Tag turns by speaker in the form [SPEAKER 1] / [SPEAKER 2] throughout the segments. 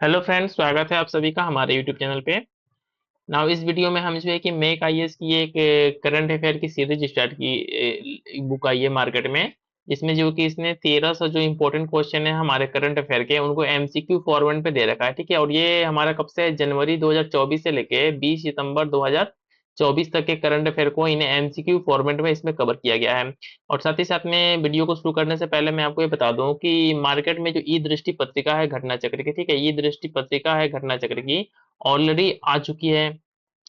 [SPEAKER 1] Hello friends, स्वागत है आप सभी का हमारे यूट्यूब चैनल पे। नाउ इस वीडियो में हम जो है कि मेक आईएएस की एक करंट अफेयर की सीरीज स्टार्ट की बुक आई है मार्केट में, जिसमें जो कि इसने 1300 जो इम्पोर्टेंट क्वेश्चन है हमारे करंट अफेयर के उनको एमसीक्यू फॉर्मेट पे दे रखा है। ठीक है, और ये हमारा कब से है? जनवरी 2024 से लेके 20 सितंबर 2024 तक के करंट अफेयर को इन्हें एमसीक्यू फॉर्मेट में इसमें कवर किया गया है। और साथ ही साथ में वीडियो को शुरू करने से पहले मैं आपको ये बता दूं कि मार्केट में जो ई दृष्टि पत्रिका है घटना चक्र की, ठीक है, ई दृष्टि पत्रिका है घटना चक्र की, ऑलरेडी आ चुकी है।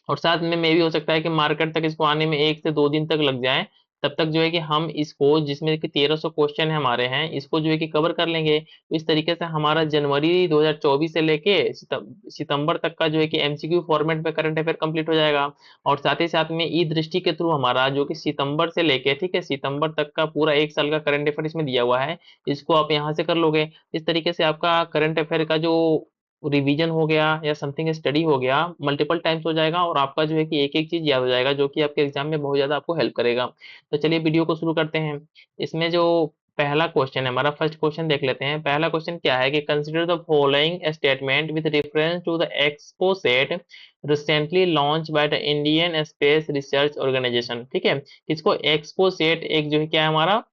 [SPEAKER 1] और साथ में मे भी हो सकता है कि मार्केट तक इसको आने में 1 से 2 दिन तक लग जाए। तब तक जो है कि हम इसको, जिसमें कि 1300 क्वेश्चन है हमारे हैं, इसको जो है कि कवर कर लेंगे। तो इस तरीके से हमारा जनवरी 2024 से लेके सितंबर तक का जो है कि एमसीक्यू फॉर्मेट में करंट अफेयर कंप्लीट हो जाएगा। और साथ ही साथ में ई दृष्टि के थ्रू हमारा जो कि सितंबर से लेके, ठीक है, सितंबर तक का पूरा 1 साल का करंट अफेयर इसमें दिया हुआ है। इसको आप यहाँ से कर लोगे। इस तरीके से आपका करंट अफेयर का जो रिवीजन हो गया या समथिंग स्टडी हो गया, मल्टीपल टाइम्स हो जाएगा, और आपका जो है कि एक एक चीज याद हो जाएगा, जो कि आपके एग्जाम में बहुत ज्यादा आपको हेल्प करेगा। तो चलिए वीडियो को शुरू करते हैं। इसमें जो पहला क्वेश्चन है हमारा, फर्स्ट क्वेश्चन देख लेते हैं। पहला क्वेश्चन क्या है कि consider the following statement with reference to the XPoSat recently launch by the Indian space research organisation. ठीक है, किसको? एक्सपो सेट, एक जो है क्या है हमारा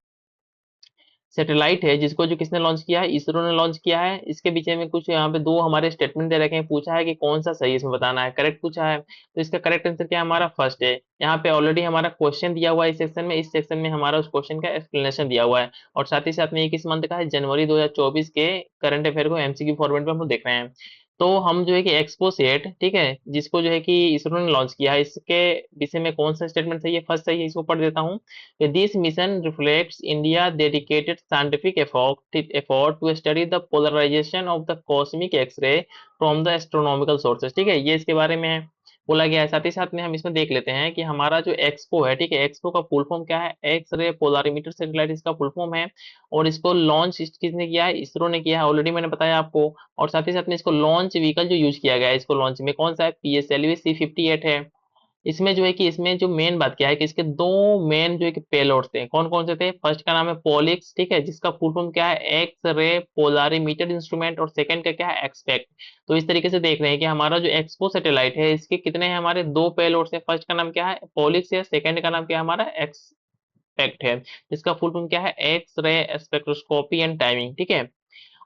[SPEAKER 1] सैटेलाइट है, जिसको जो किसने लॉन्च किया है? इसरो ने लॉन्च किया है। इसके पीछे में कुछ यहाँ पे दो हमारे स्टेटमेंट दे रखे हैं, पूछा है कि कौन सा सही इसमें बताना है, करेक्ट पूछा है। तो इसका करेक्ट आंसर क्या है? हमारा फर्स्ट है। यहाँ पे ऑलरेडी हमारा क्वेश्चन दिया हुआ है इस सेक्शन में, इस सेक्शन में हमारा उस क्वेश्चन का एक्सप्लेनेशन दिया हुआ है। और साथ ही साथ में ये किस मंथ का है? जनवरी 2024 के करंट अफेयर को एमसीक्यू फॉर्मेट में हम लोग देख रहे हैं। तो हम जो है कि एक्सपो सेट, ठीक है, जिसको जो है कि इसरो ने लॉन्च किया है, इसके विषय में कौन सा स्टेटमेंट सही है? फर्स्ट सही है, इसको पढ़ देता हूँ। This mission reflects India's dedicated scientific effort to study the polarization of the cosmic X-ray from the astronomical sources। ठीक है, ये इसके बारे में बोला गया है। साथ ही साथ में हम इसमें देख लेते हैं कि हमारा जो एक्सपो है, ठीक है, एक्सपो का फुल फॉर्म क्या है? एक्स रे पोलारीमीटर सैटेलाइट इसका फुल फॉर्म है। और इसको लॉन्च किसने किया है? इसरो ने किया है, ऑलरेडी मैंने बताया आपको। और साथ ही साथ में इसको लॉन्च व्हीकल जो यूज किया गया है इसको लॉन्च में, कौन सा है? पीएसएलवी C58 है। इसमें जो है कि इसमें जो मेन बात क्या है कि इसके दो मेन जो है कि पेलोड्स थे, कौन कौन से थे? फर्स्ट का नाम है पोलिक्स, ठीक है, जिसका फुल फॉर्म क्या है? X ray polarimeter instrument. और सेकंड का क्या है? एक्सपेक्ट। तो इस तरीके से देख रहे हैं कि हमारा जो एक्सपो सैटेलाइट है, इसके कितने हैं? हमारे दो पेलोड्स हैं। फर्स्ट का नाम क्या है? पोलिक्स है। सेकंड का नाम क्या है? हमारा एक्सपेक्ट है, जिसका फुल फॉर्म क्या है? X ray spectroscopy and timing. ठीक है,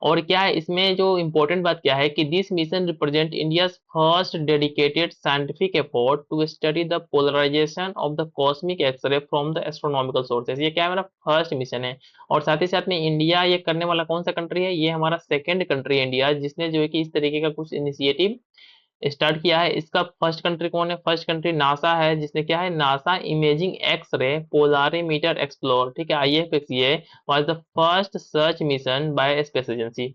[SPEAKER 1] और क्या है इसमें जो इम्पोर्टेंट बात क्या है कि this mission represent India first dedicated scientific effort to study the polarisation of the cosmic X ray from the astronomical sources. ये क्या है? मेरा फर्स्ट मिशन है। और साथ ही साथ में इंडिया ये करने वाला कौन सा कंट्री है? ये हमारा सेकंड कंट्री है इंडिया, जिसने जो है कि इस तरीके का कुछ इनिशिएटिव स्टार्ट किया है। इसका फर्स्ट कंट्री कौन है? फर्स्ट कंट्री नासा है, जिसने क्या है? NASA imaging X ray polarimeter explore, ठीक है, IFX, ये was the first search mission bye space agency.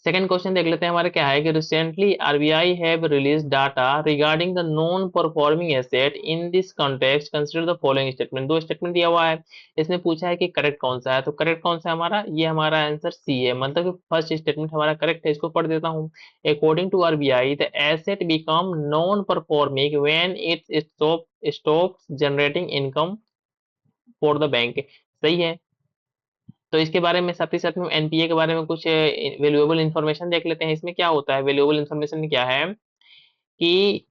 [SPEAKER 1] Second question देख लेते हैं हमारे क्या है कि recently RBI have release data regarding the non performing asset in this context consider the following statement. दो स्टेटमेंट दिया हुआ है, इसमें पूछा है कि करेक्ट कौन सा है। तो करेक्ट कौन सा है हमारा? ये हमारा आंसर सी है, मतलब कि फर्स्ट स्टेटमेंट हमारा करेक्ट है। इसको पढ़ देता हूँ। According to RBI the asset become non performing when it stop generating income for the bank. सही है। तो इसके बारे में साथ ही साथ में एनपीए के बारे में कुछ वैल्यूएबल इंफॉर्मेशन देख लेते हैं। इसमें क्या होता है? वैल्यूएबल इंफॉर्मेशन में क्या है कि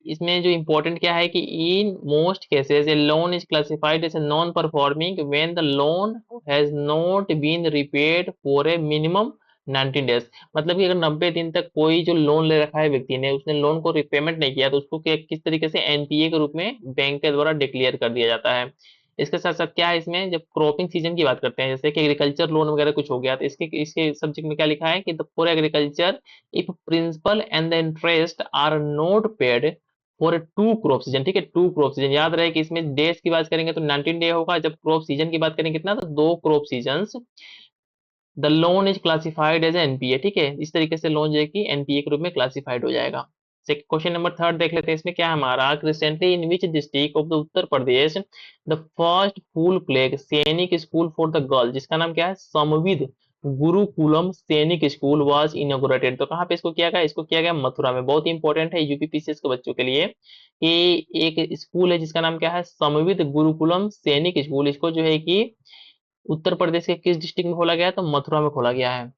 [SPEAKER 1] इसमें जो इंपॉर्टेंट क्या है कि in most cases a loan is classified as a non performing when the loan has not been repaid for a minimum 19 days. मतलब कि अगर 90 दिन तक कोई जो लोन ले रखा है व्यक्ति ने, उसने लोन को रिपेमेंट नहीं किया, तो उसको किस तरीके से एनपीए के रूप में बैंक के द्वारा डिक्लेयर कर दिया जाता है। इसके साथ साथ क्या है इसमें, जब क्रॉपिंग सीजन की बात करते हैं, जैसे कि एग्रीकल्चर लोन वगैरह कुछ हो गया, तो इसके इसके सब्जेक्ट में क्या लिखा है कि the for agriculture if principal and the interest are not paid for two crop season. ठीक है, टू क्रॉप सीजन, याद रहे कि इसमें डेज की बात करेंगे तो 19 डे होगा, जब क्रॉप सीजन की बात करेंगे कितना? तो दो crop season the loan is classified as NPA. ठीक है, इस तरीके से लोन जो है कि एनपीए के रूप में क्लासिफाइड हो जाएगा। क्वेश्चन नंबर थर्ड देख लेते हैं। इसमें क्या है हमारा? Recently in which district of the Uttar Pradesh the first full plague सैनिक स्कूल फॉर द गर्ल, जिसका नाम क्या है? समविद गुरुकुलम सैनिक स्कूल वाज इनॉग्रेटेड। तो कहाँ पे इसको किया गया? इसको किया गया मथुरा में। बहुत इंपॉर्टेंट है यूपीपीसीएस के बच्चों के लिए कि एक स्कूल है जिसका नाम क्या है? समविद गुरुकुलम सैनिक स्कूल। इसको जो है कि उत्तर प्रदेश के किस डिस्ट्रिक्ट में खोला गया है? तो मथुरा में खोला गया है।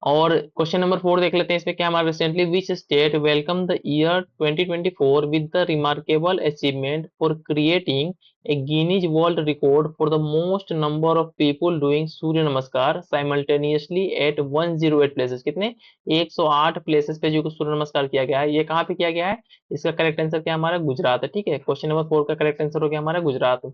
[SPEAKER 1] और क्वेश्चन नंबर 4 देख लेते हैं, इसमें क्या हमारा recently which state welcome the year 2024 with the remarkable achievement for creating a Guinness world record for the most number of people doing Surya Namaskar simultaneously eight 108 places. कितने? 108 प्लेसेस पे जो सूर्य नमस्कार किया गया है। ये कहाँ पे किया गया है? इसका करेक्ट आंसर क्या हमारा? गुजरात है। ठीक है, क्वेश्चन नंबर 4 का करेक्ट आंसर हो गया हमारा गुजरात।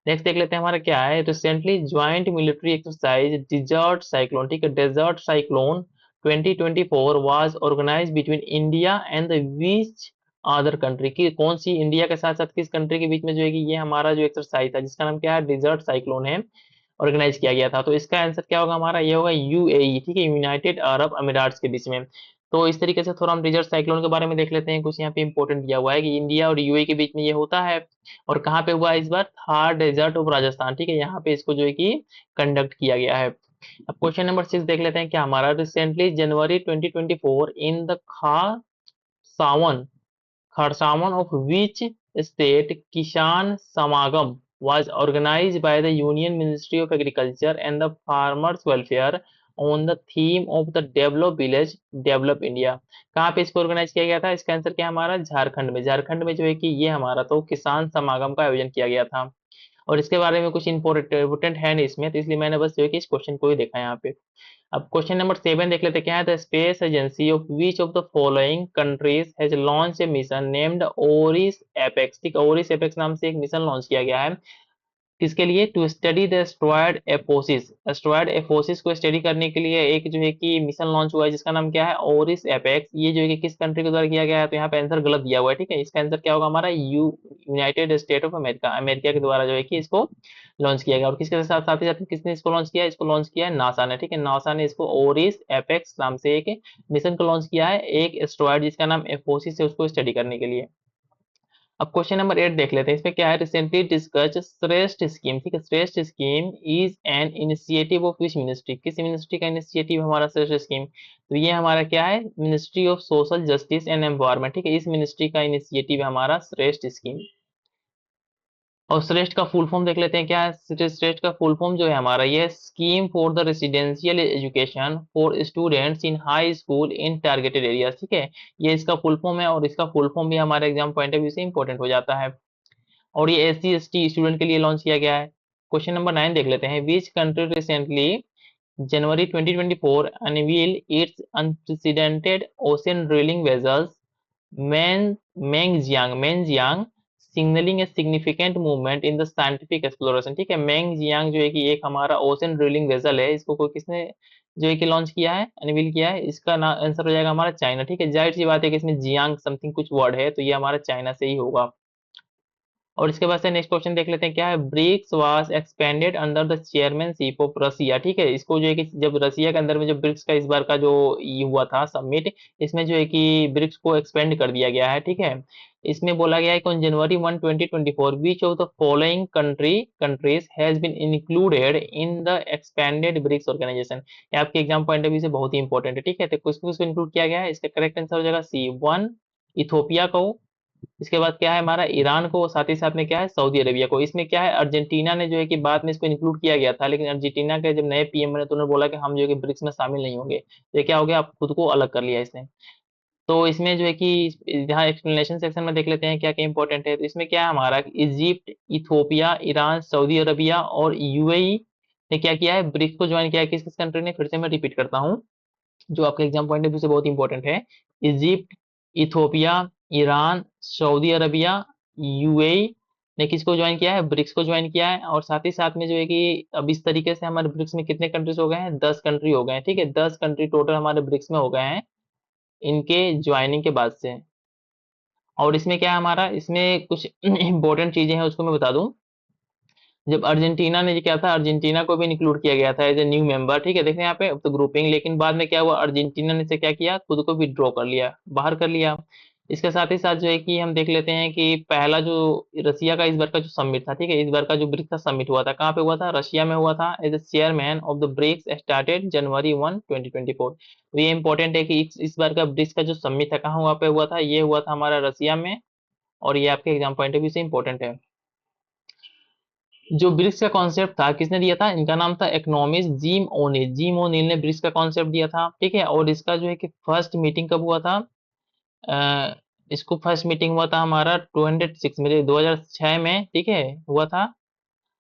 [SPEAKER 1] नेक्स्ट देख लेते हैं हमारा क्या है, recently joint military exercise desert cyclone. ठीक है, Desert Cyclone 2024 was organised between India and the which other country. की कौन सी इंडिया के साथ साथ किस कंट्री के बीच में जो है कि ये हमारा जो एक्सरसाइज था जिसका नाम क्या है, डिजर्ट साइक्लोन है, ऑर्गेनाइज किया गया था। तो इसका आंसर क्या होगा हमारा? ये होगा यूएई। ठीक है, यूनाइटेड अरब अमीरात के बीच में। तो इस तरीके से थोड़ा हम डिजर्ट साइक्लोन के बारे में देख लेते हैं। कुछ यहाँ पे इंपॉर्टेंट दिया हुआ है कि इंडिया और यूएई के बीच में ये होता है। और कहाँ पे हुआ है इस बार? Thar desert of Rajasthan. ठीक है, यहाँ पे इसको जो है कि कंडक्ट किया गया है। अब क्वेश्चन नंबर 6 देख लेते हैं क्या हमारा, रिसेंटली जनवरी 2024 इन द सावन Kharsawan of which state Kisan Samagam was organized by the Union Ministry of Agriculture and the Farmers Welfare on the theme of the Develop Village Develop India। कहाँ पे इसको organise किया गया था? इसका answer क्या है हमारा? झारखंड में। झारखंड में जो है कि ये हमारा तो किसान समागम का आयोजन किया गया था। और इसके बारे में कुछ इंपॉर्टेंट है नहीं इसमें, तो इसलिए मैंने बस जो है कि इस क्वेश्चन को ही देखा है यहाँ पे। अब क्वेश्चन नंबर 7 देख लेते हैं क्या है, the space agency of which of the following countries has launch a mission named ओरिस apex. ठीक, ओरिस एपेक्स नाम से एक मिशन लॉन्च किया गया है। किसके लिए? To study the asteroid Apophis. Asteroid Apophis को स्टडी करने के लिए एक जो है कि मिशन लॉन्च हुआ है जिसका नाम क्या है? ओरिस एपेक्स। ये जो है कि किस कंट्री के द्वारा किया गया है? तो यहाँ पे आंसर गलत दिया हुआ है। ठीक है, इसका आंसर क्या होगा हमारा? United state of America. America के द्वारा जो है कि इसको लॉन्च किया गया। और किसके साथ साथ ही साथ किसने इसको लॉन्च किया है? इसको लॉन्च किया है नासा ने। ठीक है, नासा ने इसको ओरिस एपेक्स नाम से एक मिशन को लॉन्च किया है, एक एस्ट्रॉयड जिसका नाम एपोसिस है उसको स्टडी करने के लिए। अब क्वेश्चन नंबर 8 देख लेते हैं, इसमें क्या है, रिसेंटली डिस्कस श्रेष्ठ स्कीम। ठीक है, श्रेष्ठ scheme is an initiative of which ministry. किस मिनिस्ट्री का इनिशिएटिव हमारा श्रेष्ठ स्कीम? तो ये हमारा क्या है? Ministry of social justice and empowerment. ठीक है, इस मिनिस्ट्री का इनिशिएटिव है हमारा श्रेष्ठ स्कीम। और श्रेष्ठ का फुल फॉर्म देख लेते हैं क्या है। श्रेष्ठ का फुल फॉर्म जो है हमारा, ये scheme for the residential education for students in high school in targeted areas. ठीक है, ये इसका फुल फॉर्म है और इसका फुल फॉर्म भी हमारे एग्जाम पॉइंट ऑफ व्यू से इंपॉर्टेंट हो जाता है। और ये SC ST स्टूडेंट के लिए लॉन्च किया गया है। क्वेश्चन नंबर 9 देख लेते हैं, which country recently January 2024 unveil its unprecedented ocean drilling vessels Mengxiang signalling a significant movement in the scientific exploration. ठीक है, मेंगजियांग जो है कि एक हमारा ओशन ड्रिलिंग वेसल है, इसको कोई किसने जो है कि लॉन्च किया है, अनवील किया है? इसका ना आंसर हो जाएगा हमारा चाइना। ठीक है, जाहिर सी बात है कि इसमें जियांग समथिंग कुछ वर्ड है, तो ये हमारा चाइना से ही होगा। और इसके बाद से नेक्स्ट क्वेश्चन देख लेते हैं क्या है, BRICS was expanded under the chairmanship of Russia. ठीक है, इसको जो है कि जब रसिया के अंदर में जो ब्रिक्स का इस बार का जो ये हुआ था समिट, इसमें जो है कि ब्रिक्स को एक्सपेंड कर दिया गया है। ठीक है, इसमें बोला गया है कि on January 1 2024 which of the following countries has been included in the expanded BRICS organisation. ये आपके एग्जाम पॉइंट ऑफ व्यू से बहुत ही इंपॉर्टेंट है। ठीक है, तो किसको किसको इंक्लूड किया गया है? इसका करेक्ट आंसर हो जाएगा C1 इथोपिया को, इसके बाद क्या है हमारा ईरान को, साथ ही साथ में क्या है सऊदी अरेबिया को। इसमें क्या है, अर्जेंटीना ने जो है कि बाद में इसको इंक्लूड किया गया था, लेकिन अर्जेंटीना के जब नए पीएम बने तो उन्होंने बोला कि हम जो है कि ब्रिक्स में शामिल नहीं होंगे। तो ये क्या हो गया, आप खुद को अलग कर लिया इसने। तो इसमें जो है कि यहाँ एक्सप्लेनेशन सेक्शन में देख लेते हैं क्या क्या इंपॉर्टेंट है। तो इसमें क्या है हमारा, Egypt, Ethiopia, Iran, Saudi Arabia और यूएई ने क्या किया है, ब्रिक्स को ज्वाइन किया है। किस किस कंट्री ने? फिर से मैं रिपीट करता हूँ जो आपके एग्जाम पॉइंट ऑफ व्यू से बहुत इंपॉर्टेंट है। Egypt, Ethiopia, Iran, Saudi Arabia, UAE ने किसको ज्वाइन किया है? ब्रिक्स को ज्वाइन किया है। और साथ ही साथ में जो है कि अब इस तरीके से हमारे ब्रिक्स में कितने कंट्रीज हो गए हैं? 10 कंट्री हो गए हैं। ठीक है, 10 कंट्री टोटल हमारे ब्रिक्स में हो गए हैं इनके ज्वाइनिंग के बाद से। और इसमें क्या है हमारा, इसमें कुछ इंपॉर्टेंट चीजें हैं उसको मैं बता दूं। जब अर्जेंटीना ने ये क्या था, अर्जेंटीना को भी इंक्लूड किया गया था एज ए न्यू मेंबर। ठीक है, देखते हैं यहाँ पे तो ग्रुपिंग, लेकिन बाद में क्या हुआ, अर्जेंटीना ने से क्या किया, खुद को विड्रॉ कर लिया, बाहर कर लिया। इसके साथ ही साथ जो है कि हम देख लेते हैं कि पहला जो रसिया का इस बार का जो समिट था, ठीक है, इस बार का जो ब्रिक्स का समिट हुआ था, कहाँ पे हुआ था? रशिया में हुआ था। As a chairman of the BRICS started January 1 2024। तो ये इंपॉर्टेंट है कि इस बार का ब्रिक्स का जो समिट था कहाँ हुआ पे हुआ था? ये हुआ था हमारा रसिया में। और ये आपके एग्जाम पॉइंट ऑफ व्यू से इंपॉर्टेंट है। जो ब्रिक्स का कॉन्सेप्ट था किसने दिया था, इनका नाम था economist gym O'Neill. Gym O'Neill ने ब्रिक्स का कॉन्सेप्ट दिया था, ठीक है। और इसका जो है कि फर्स्ट मीटिंग कब हुआ था, इसको फर्स्ट मीटिंग हुआ था हमारा 206 में, 2006 में, ठीक है, हुआ था।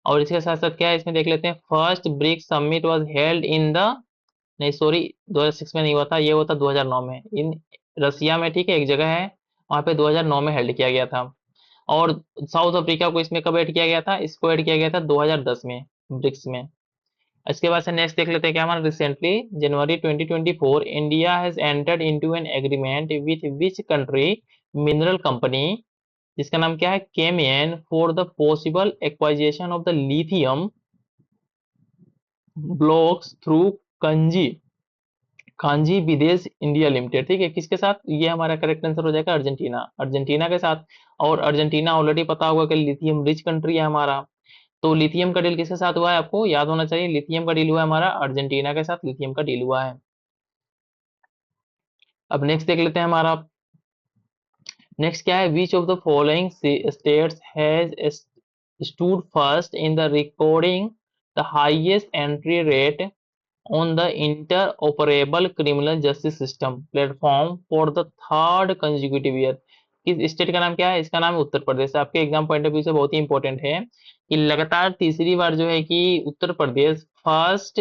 [SPEAKER 1] और इसके साथ साथ क्या है इसमें देख लेते हैं, first BRICS summit was held in the, नहीं सॉरी, 2006 में नहीं हुआ था, ये हुआ था 2009 में, इन रसिया में, ठीक है, एक जगह है वहां पे 2009 में हेल्ड किया गया था। और साउथ अफ्रीका को इसमें कब ऐड किया गया था, इसको ऐड किया गया था 2010 में ब्रिक्स में। इसके बाद से नेक्स्ट देख लेते हैं क्या हमारा, recently January 2024 India has entered into an agreement with which country mineral company, जिसका नाम क्या है, Camyen, for the possible acquisition of the lithium blocks through कंजी कांजी विदेश इंडिया लिमिटेड, ठीक है, किसके साथ, ये हमारा करेक्ट आंसर हो जाएगा अर्जेंटीना, अर्जेंटीना के साथ। और अर्जेंटीना ऑलरेडी पता होगा कि लिथियम रिच कंट्री है हमारा। तो लिथियम का डील किसके साथ हुआ है, आपको याद होना चाहिए, लिथियम का डील हुआ है हमारा अर्जेंटीना के साथ, लिथियम का डील हुआ है। अब नेक्स्ट देख लेते हैं हमारा, नेक्स्ट क्या है, which of the following states has stood first in the recording the highest entry rate on the interoperable criminal justice system platform for the third consecutive year। किस स्टेट का नाम क्या है, इसका नाम है उत्तर प्रदेश। आपके एग्जाम पॉइंट ऑफ व्यू से बहुत ही इंपॉर्टेंट है कि लगातार तीसरी बार जो है कि Uttar Pradesh first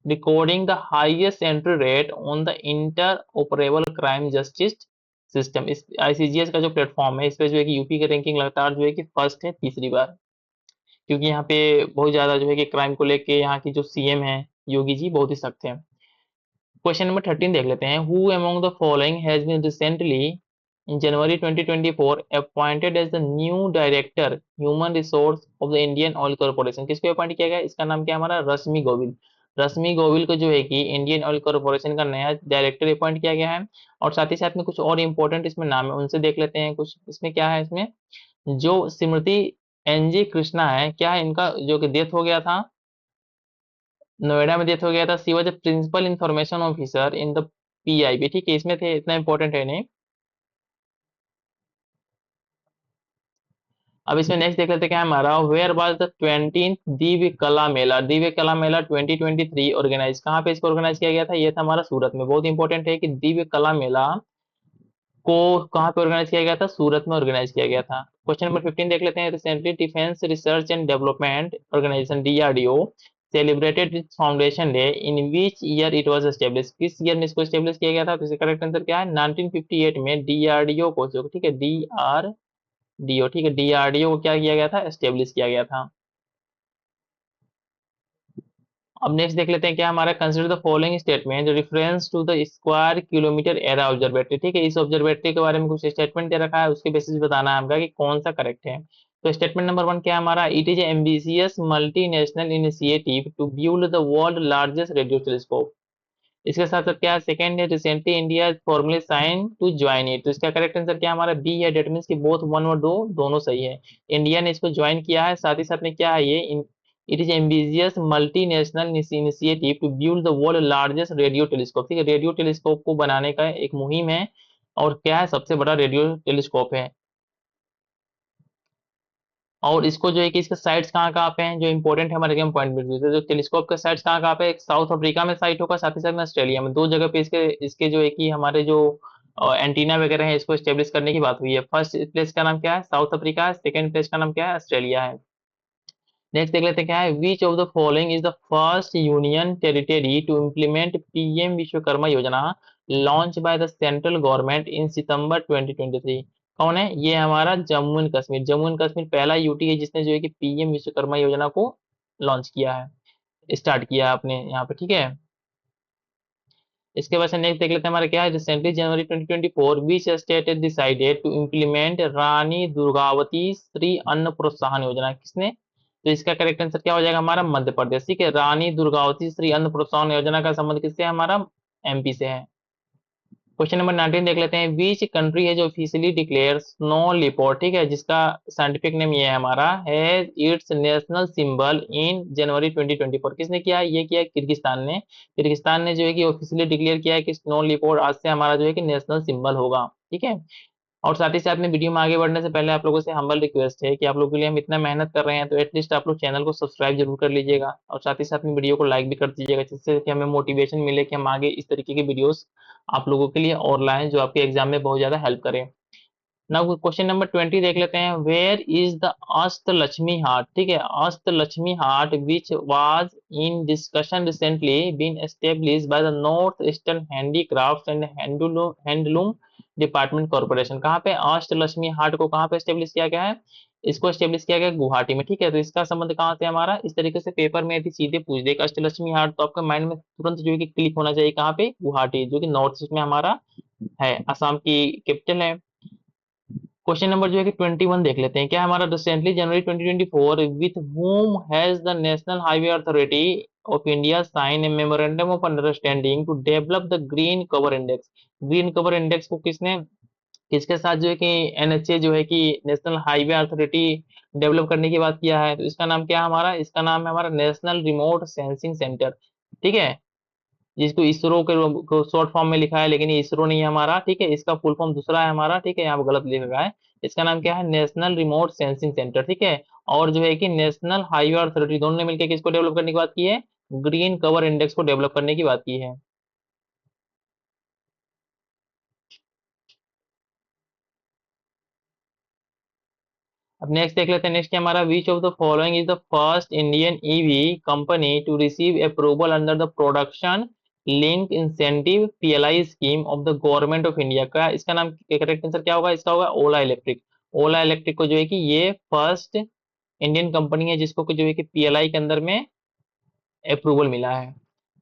[SPEAKER 1] recording the highest entry rate on the interoperable crime justice system, इस आईसीजीएस का जो प्लेटफॉर्म है, इस पे जो है कि यूपी की रैंकिंग लगातार जो है कि फर्स्ट है तीसरी बार। क्योंकि यहाँ पे बहुत ज्यादा जो है कि क्राइम को लेके यहाँ की जो सीएम है योगी जी बहुत ही सख्त है। क्वेश्चन नंबर 13 देख लेते हैं, who among the following has been recently in January 2024 appointed as the new director human resource of the Indian oil corporation, किसको अपॉइंट किया गया, इसका नाम क्या है हमारा, रश्मि गोविल। रश्मि गोविल को जो है कि इंडियन ऑयल कॉर्पोरेशन का नया डायरेक्टर अपॉइंट किया गया है। और साथ ही साथ में कुछ और इंपॉर्टेंट इसमें नाम है, उनसे देख लेते हैं कुछ, इसमें क्या है, इसमें जो स्मृति एनजी कृष्णा है, क्या है इनका जो कि डेथ हो गया था, नोएडा में डेथ हो गया था, she was principal information officer in the PIB, ठीक है, इसमें थे, इतना इंपॉर्टेंट है नहीं। अब इसमें नेक्स्ट देख लेते हैं क्या है हमारा, where was the 20th Divya Kala Mela, Divya Kala Mela 2023 organise, कहाँ पे इसको ऑर्गेनाइज किया गया था, ये था हमारा सूरत में। बहुत इंपॉर्टेंट है कि दिव्य कला मेला को कहाँ पे ऑर्गेनाइज किया गया था, सूरत में ऑर्गेनाइज किया गया था। क्वेश्चन नंबर 15 देख लेते हैं, recently defence research and development organisation DRDO celebrated its foundation day in which year it was establish, किस ईयर में इसको एस्टेब्लिश किया गया था, तो इसका करेक्ट आंसर क्या है, 1958 में डीआरडीओ को, जो ठीक है डीआरडीओ, ठीक है, डीआरडीओ को क्या किया गया था, एस्टेब्लिश किया गया था। अब नेक्स्ट देख लेते हैं क्या हमारा, consider the following statement reference to the square kilometre area observatory, ठीक है, इस ऑब्जर्वेटरी के बारे में कुछ स्टेटमेंट दे रखा है, उसके बेसिस बताना है हमका कि कौन सा करेक्ट है। तो स्टेटमेंट नंबर 1 क्या है हमारा, it is ambitious multinational initiative to build the world largest radio telescope. इसके साथ साथ क्या है, सेकंड है, recently India formally sign to join it, तो इसका करेक्ट आंसर क्या है हमारा, बी है, डेट मीन्स कि बोथ वन और दो दोनों सही है। इंडिया ने इसको ज्वाइन किया है, साथ ही साथ में क्या है ये, it is ambitious multinational initiative to build the world largest radio telescope, ठीक है, रेडियो टेलीस्कोप को बनाने का एक मुहिम है। और क्या है, सबसे बड़ा रेडियो टेलीस्कोप है। और इसको जो है कि इसके साइट्स कहाँ कहाँ पे हैं, जो इंपॉर्टेंट है हमारे एग्जाम पॉइंट में, जो टेलीस्कोप के साइट्स कहाँ कहाँ पे, एक साउथ अफ्रीका में साइट होगा, साथ ही साथ में ऑस्ट्रेलिया में, दो जगह पे इसके इसके जो है कि हमारे जो एंटीना वगैरह है इसको स्टेब्लिश करने की बात हुई है। फर्स्ट प्लेस का नाम क्या है, साउथ अफ्रीका है, सेकंड प्लेस का नाम क्या है, ऑस्ट्रेलिया है। नेक्स्ट देख लेते हैं क्या है, which of the following is the first union territory to implement PM Vishwakarma Yojana launch by the central government in September 2023। कौन है ये, हमारा जम्मू एंड कश्मीर। जम्मू एंड कश्मीर पहला यूटी है जिसने जो है कि पीएम विश्वकर्मा योजना को लॉन्च किया है, स्टार्ट किया है अपने यहाँ पे, ठीक है। इसके बाद से नेक्स्ट देख लेते हैं हमारा क्या है, recently January 2024 which state decided to implement Rani Durgavati Shri Anna Protsahan योजना, किसने, तो इसका करेक्ट आंसर क्या हो जाएगा हमारा, मध्य प्रदेश, ठीक है, रानी दुर्गावती श्री अन्न प्रोत्साहन योजना का संबंध किससे है, हमारा एमपी से है। क्वेश्चन नंबर 19 देख लेते हैं, बीच कंट्री है जो ऑफिशियली डिक्लेयर स्नो लिपोर्ट, ठीक है, जिसका साइंटिफिक नेम ये है हमारा, है it's national symbol in January 2024, किसने किया है, ये किया है किर्गिस्तान ने। किर्गिस्तान ने जो है कि ऑफिशियली डिक्लेयर किया है कि स्नो लिपोर्ट आज से हमारा जो है कि नेशनल सिंबल होगा, ठीक है। और साथ ही साथ में वीडियो में आगे बढ़ने से पहले आप लोगों से हम्बल रिक्वेस्ट है कि आप लोगों के लिए हम इतना मेहनत कर रहे हैं तो एटलीस्ट आप लोग चैनल को सब्सक्राइब जरूर कर लीजिएगा और साथ ही साथ में वीडियो को लाइक भी कर दीजिएगा, जिससे कि हमें मोटिवेशन मिले कि हम आगे इस तरीके की वीडियोस आप लोगों के लिए और लाएं जो आपके एग्जाम में बहुत ज्यादा हेल्प करें। नाउ क्वेश्चन नंबर 20 देख लेते हैं। Where is the Ashtalakshmi Haat, ठीक है, Ashtalakshmi Haat which was in discussion recently been established by the north eastern handicrafts and handloom department corporation. कहाँ पे अष्टलक्ष्मी हाट को कहाँ पे एस्टेब्लिश किया गया है? इसको एस्टेब्लिश किया गया गुवाहाटी में, ठीक है। तो इसका संबंध कहाँ से हमारा? इस तरीके से पेपर में यदि सीधे पूछ दे अष्टलक्ष्मी हाट तो आपका माइंड में तुरंत जो है कि क्लिक होना चाहिए कहाँ पे? गुवाहाटी, जो कि नॉर्थ ईस्ट में हमारा है, असम की कैपिटल है। क्वेश्चन नंबर जो है कि 21 देख लेते हैं। क्या हमारा recently January 2024 with whom has the national highway authority of India sign a memorandum of understanding to develop the green cover index. Green cover index को किसने, किसके साथ जो है कि एनएचए जो है कि नेशनल हाईवे अथॉरिटी डेवलप करने की बात किया है? तो इसका नाम क्या है हमारा? इसका नाम है हमारा नेशनल रिमोट सेंसिंग सेंटर, ठीक है, जिसको इसरो के को शॉर्ट फॉर्म में लिखा है, लेकिन ये इसरो नहीं है हमारा, ठीक है। इसका फुल फॉर्म दूसरा है हमारा, ठीक है, यहाँ पे गलत लिखा गया है। इसका नाम क्या है? नेशनल रिमोट सेंसिंग सेंटर, ठीक है। और जो है कि नेशनल हाईवे अथॉरिटी दोनों ने मिलकर किसको डेवलप करने की बात की है? ग्रीन कवर इंडेक्स को डेवलप करने की बात की है। अब नेक्स्ट देख लेते हैं। नेक्स्ट हमारा which of the following is the first Indian EV company to receive approval under the production linked incentive PLI scheme of the government of India. का इसका नाम करेक्ट आंसर क्या होगा? इसका होगा ओला इलेक्ट्रिक। ओला इलेक्ट्रिक को जो है कि ये फर्स्ट इंडियन कंपनी है जिसको कि जो है कि पीएलआई के अंदर में अप्रूवल मिला है।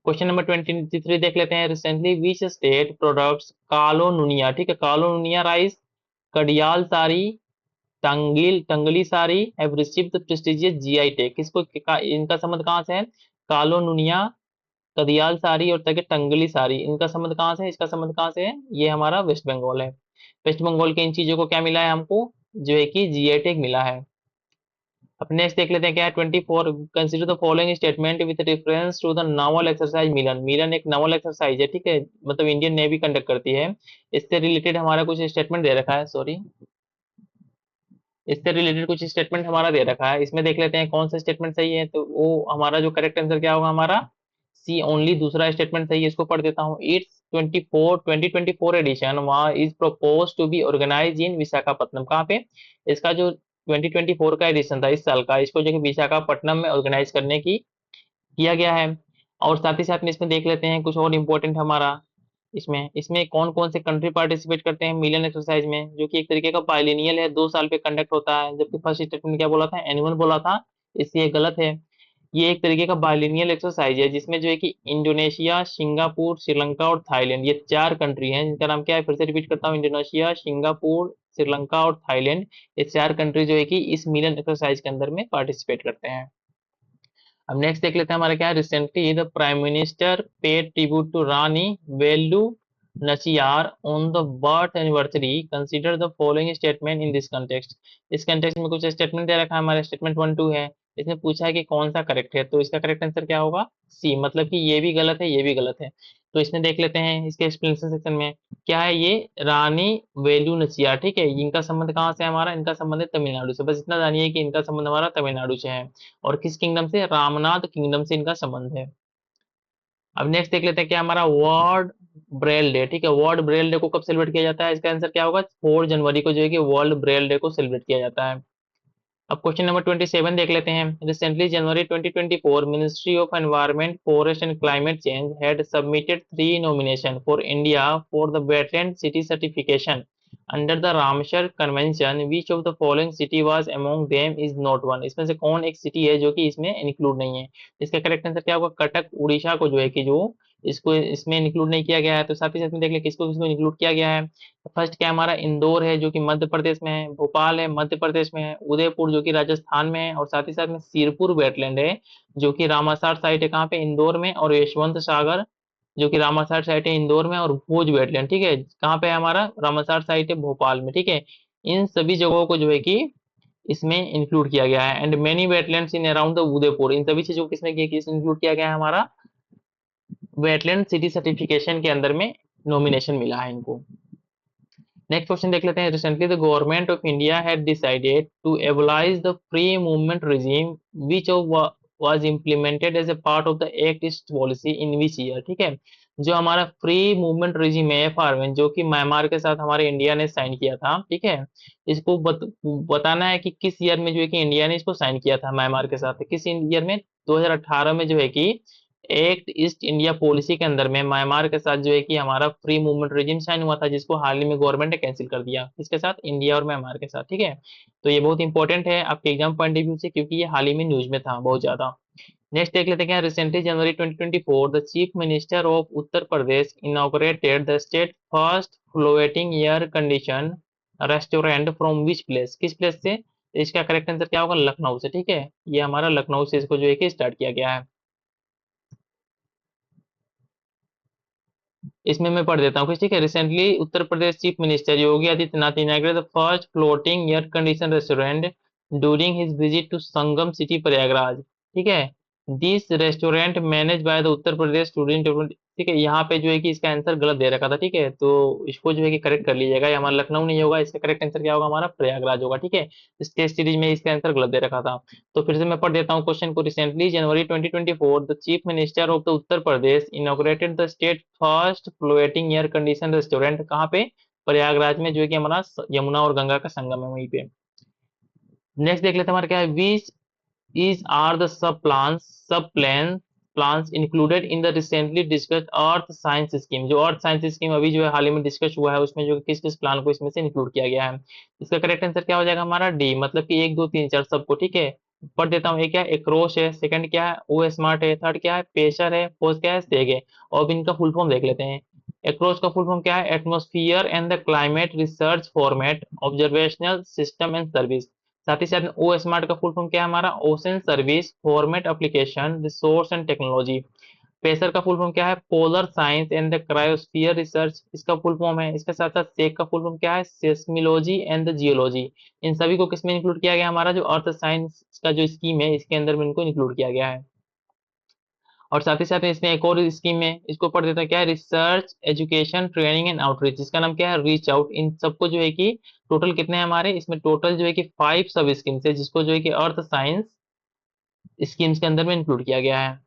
[SPEAKER 1] क्वेश्चन नंबर 23 देख लेते हैं। रिसेंटली विच स्टेट प्रोडक्ट्स कालो नुनिया, ठीक है, कालो नुनिया राइस, कडियाल सारी, टंगली सारी have received the prestigious GI tag. किसको इनका संबंध कहाँ से है? कालो नुनिया, कदियाल सारी और तक टंगली सारी, इनका संबंध कहाँ से है? इसका संबंध कहाँ से है? ये हमारा वेस्ट बंगाल है। वेस्ट बंगाल के इन चीजों को क्या मिला है हमको? जो है कि जीआई टैग मिला है। अब नेक्स्ट देख लेते हैं क्या है 24। Consider the following statement with reference to the naval exercise Milan. Milan एक नावल एक्सरसाइज है, ठीक है, मतलब इंडियन नेवी कंडक्ट करती है। इससे रिलेटेड हमारा कुछ स्टेटमेंट दे रखा है, सॉरी, इससे रिलेटेड कुछ स्टेटमेंट हमारा दे रखा है। इसमें देख लेते हैं कौन सा स्टेटमेंट सही है। तो वो हमारा जो करेक्ट आंसर क्या होगा हमारा? सी ओनली, दूसरा स्टेटमेंट सही है। इसको पढ़ देता हूँ। इट्स 2024 एडिशन वहाँ is propose to be organise in Visakhapatnam. कहाँ पे? इसका जो 2024 का एडिशन था इस साल का, इसको जो कि विशाखापट्टनम में ऑर्गेनाइज करने की किया गया है। और साथ ही साथ में इसमें देख लेते हैं कुछ और इम्पोर्टेंट हमारा। इसमें इसमें कौन कौन से कंट्री पार्टिसिपेट करते हैं मिलियन एक्सरसाइज में, जो कि एक तरीके का बाइलिनियल है, 2 साल पे कंडक्ट होता है। जबकि फर्स्ट स्टेटमेंट क्या बोला था? एनुअल बोला था, इसलिए गलत है। ये एक तरीके का बाइलिनियल एक्सरसाइज है जिसमें जो है कि इंडोनेशिया, सिंगापुर, श्रीलंका और थाईलैंड, ये 4 कंट्री हैं जिनका नाम क्या है? फिर से रिपीट करता हूँ। इंडोनेशिया, सिंगापुर, श्रीलंका और थाईलैंड, ये 4 कंट्री जो है कि इस मिलियन एक्सरसाइज के अंदर में पार्टिसिपेट करते हैं। अब नेक्स्ट देख लेते हैं हमारा क्या है। Recently the prime minister paid tribute to Rani Velu Nachiyar on the birth anniversary. Consider the following statement in this context. इस कंटेक्स्ट में कुछ स्टेटमेंट दे रखा है हमारे, स्टेटमेंट 1 2 है। इसमें पूछा है कि कौन सा करेक्ट है, तो इसका करेक्ट आंसर क्या होगा? सी, मतलब कि ये भी गलत है, ये भी गलत है। तो इसमें देख लेते हैं इसके एक्सप्लेनेशन सेक्शन में क्या है। ये रानी वेलु नचियार, ठीक है, इनका संबंध कहाँ से है हमारा? इनका संबंध है तमिलनाडु से। बस इतना जानिए कि इनका संबंध हमारा तमिलनाडु से है। और किस किंगडम से? रामनाथ किंगडम से इनका संबंध है। अब नेक्स्ट देख लेते हैं क्या हमारा वर्ल्ड ब्रेल डे, ठीक है। वर्ल्ड ब्रेल डे को कब सेलिब्रेट किया जाता है? इसका आंसर क्या होगा? 4 जनवरी को जो है कि वर्ल्ड ब्रेल डे को सेलिब्रेट किया जाता है। अब क्वेश्चन नंबर 27 देख लेते हैं। Recently January 2024 ministry of environment forest and climate change had submitted 3 nomination for India for the wetland city certification under the Ramsar convention. Which of the following city was among them is not one. इसमें से कौन एक city है जो कि इसमें include नहीं है? इसका करेक्ट आंसर क्या होगा? कटक उड़ीसा को जो है कि जो इसको इसमें इंक्लूड नहीं किया गया है। तो साथ ही साथ में देख ले किसको किसको इंक्लूड किया गया है। फर्स्ट क्या हमारा? इंदौर है जो कि मध्य प्रदेश में है, भोपाल है मध्य प्रदेश में है, उदयपुर जो कि राजस्थान में है, और साथ ही साथ में सिरपुर वेटलैंड है जो कि रामासार साइट है कहाँ पे? इंदौर में। और यशवंत सागर जो कि रामासार साइट है इंदौर में, और भोज वेटलैंड, ठीक है, कहाँ पे है हमारा? रामासार साइट है भोपाल में, ठीक है। इन सभी जगहों को जो है कि इसमें इंक्लूड किया गया है। And many wetlands in around the Udaipur, इन सभी चीजों को किसमें इंक्लूड किया गया है हमारा? वेटलैंड सिटी सर्टिफिकेशन के अंदर में नॉमिनेशन मिला है इनको। नेक्स्ट क्वेश्चन देख लेते हैं। Recently the government of India had decided to abolish the free movement regime which was implemented as a part of the act east policy in which year. ठीक है, जो हमारा फ्री मूवमेंट regime है एफआरएन, जो कि म्यांमार के साथ हमारे इंडिया ने साइन किया था। ठीक है, इसको बताना है कि किस ईयर में जो है कि इंडिया ने इसको साइन किया था म्यांमार के साथ, किस ईयर में। 2018 में जो है कि एक्ट ईस्ट इंडिया पॉलिसी के अंदर में म्यांमार के साथ जो है कि हमारा फ्री मूवमेंट रेजिम साइन हुआ था, जिसको हाल ही में गवर्नमेंट ने कैंसिल कर दिया। किसके साथ? इंडिया और म्यांमार के साथ। ठीक है, तो ये बहुत इंपॉर्टेंट है आपके एग्जाम पॉइंट ऑफ व्यू से, क्योंकि ये हाल ही में न्यूज में था बहुत ज्यादा। नेक्स्ट देख लेते हैं। Recently January 2024 the chief minister of Uttar Pradesh inaugurated the state first floating air condition restaurant from which place. किस प्लेस से? इसका करेक्ट आंसर क्या होगा? लखनऊ से। ठीक है, ये हमारा लखनऊ से इसको जो है कि स्टार्ट किया गया है। इसमें मैं पढ़ देता हूँ कुछ। ठीक है, recently Uttar Pradesh chief minister Yogi Adityanath inaugurated the first floating air condition restaurant during his visit to Sangam city Prayagraj. ठीक है, this restaurant manage by the Uttar Pradesh student. ठीक है, यहाँ पे जो है कि इसका आंसर गलत दे रखा था। ठीक है, तो इसको जो है कि करेक्ट कर लीजिएगा। ये हमारा लखनऊ नहीं होगा, इसका करेक्ट आंसर क्या होगा? हमारा प्रयागराज होगा। ठीक है, इस टेस्ट सीरीज में इसका आंसर गलत दे रखा था। तो फिर से मैं पढ़ देता हूँ क्वेश्चन को। Recently January 2024 the chief minister of the Uttar Pradesh inaugurated the state first floating air condition restaurant. कहाँ पे? प्रयागराज में, जो है कि हमारा यमुना और गंगा का संगम है वहीं पे। नेक्स्ट देख लेते हैं हमारा क्या है। विच is are the sub plans included in the recently discussed earth science scheme. जो अर्थ साइंस स्कीम अभी जो है हाल ही में डिस्कस हुआ है, उसमें जो किस किस प्लान को इसमें से इंक्लूड किया गया है। इसका करेक्ट आंसर क्या हो जाएगा? हमारा डी, मतलब कि 1 2 3 4 सबको। ठीक है, पढ़ देता हूँ। एक क्या है? एक्रोश है, सेकंड क्या है? ओ स्मार्ट है, थर्ड क्या है? पेशर है, फोर्थ क्या है? सेग है। और अब इनका फुल फॉर्म देख लेते हैं। एक्रोश का फुल फॉर्म क्या है? Atmosphere and the climate research format observational system and service. साथ ही साथ ओ स्मार्ट का फुल फॉर्म क्या है? हमारा ocean service format application resource and technology. Pacer का फुल फॉर्म क्या है? Polar science and the cryosphere research, इसका फुल फॉर्म है। इसके साथ साथ सेक का फुल फॉर्म क्या है? सेस्मियोलॉजी एंड द जियोलॉजी। इन सभी को किसमें इंक्लूड किया गया? हमारा जो अर्थ साइंस का जो स्कीम है, इसके अंदर में इनको इंक्लूड किया गया है। और साथ ही साथ इसमें एक और स्कीम है, इसको पढ़ देते हैं। क्या है? Research education training and outreach, इसका नाम क्या है? Reach out. इन सबको जो है कि टोटल कितने हैं हमारे इसमें? टोटल जो है कि 5 सब स्कीम्स है, जिसको जो है कि अर्थ साइंस स्कीम्स के अंदर में इंक्लूड किया गया है।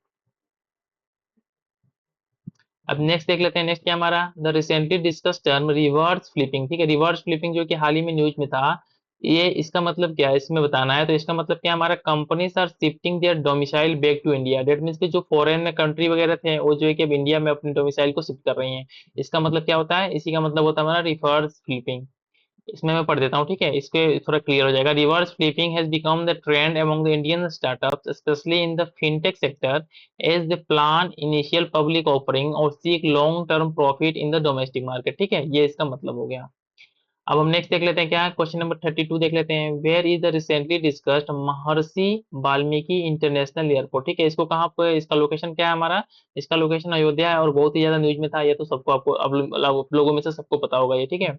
[SPEAKER 1] अब नेक्स्ट देख लेते हैं। नेक्स्ट क्या हमारा? The recently discuss term reverse flipping. ठीक है, रिवर्स फ्लिपिंग जो कि हाल ही में न्यूज में था, ये इसका मतलब क्या है इसमें बताना है। तो इसका मतलब क्या? हमारा companies are shifting their domicile back to India. That means कि जो फॉरेन कंट्री वगैरह थे, वो जो है कि अब इंडिया में अपने डोमिसाइल को शिफ्ट कर रही हैं। इसका मतलब क्या होता है? इसी का मतलब होता है हमारा रिवर्स फ्लिपिंग। इसमें मैं पढ़ देता हूँ। ठीक है, इसके थोड़ा क्लियर हो जाएगा। Reverse flipping has become the trend among the Indian startups specially in the fintech sector as the plan initial public offering और seek long term profit in the domestic market. ठीक है, ये इसका मतलब हो गया। अब हम नेक्स्ट देख लेते हैं। क्या है? क्वेश्चन नंबर 32 देख लेते हैं। Where is the recently discussed Maharshi Valmiki international airport. ठीक है, इसको कहाँ पे, इसका लोकेशन क्या है हमारा? इसका लोकेशन अयोध्या है और बहुत ही ज्यादा न्यूज में था। ये तो सबको आपको अब लोगों में से सबको पता होगा ये। ठीक है,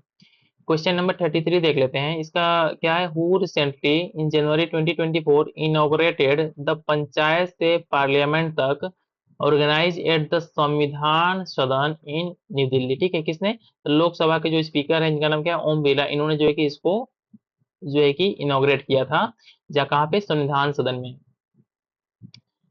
[SPEAKER 1] क्वेश्चन नंबर 33 देख लेते हैं। इसका क्या है? Who recently in January 2024 inaugurated the panchayat से पार्लियामेंट तक ऑर्गेनाइज एट द संविधान सदन इन न्यू दिल्ली। ठीक है, किसने? तो लोकसभा के जो स्पीकर हैं, इनका नाम क्या है? ओम बिरला। इन्होंने जो है कि इसको जो है कि इनॉग्रेट किया था, जहाँ कहाँ पे? संविधान सदन में।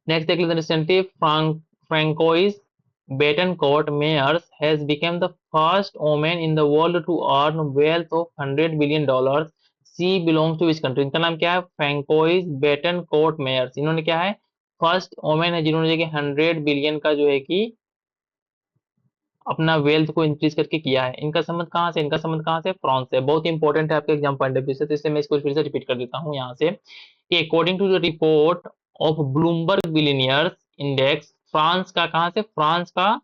[SPEAKER 1] नेक्स्ट देख लेते हैं। Recently Françoise Bettencourt Meyers has become the first women in the world to earn wealth of $100 billion. She belongs to which country? इनका नाम क्या है? Françoise Bettencourt Meyers. इन्होंने क्या है? फर्स्ट वोमेन है जिन्होंने जो कि 100 बिलियन का जो है कि अपना वेल्थ को इंक्रीज करके किया है। इनका संबंध कहाँ से? इनका संबंध कहाँ से? फ्रांस से। बहुत इंपॉर्टेंट है आपके एग्जाम पॉइंट ऑफ व्यू से, तो इससे मैं इसको फिर से रिपीट कर देता हूँ यहाँ से कि according to the report of Bloomberg billionaires index, France का, कहाँ से? फ्रांस का,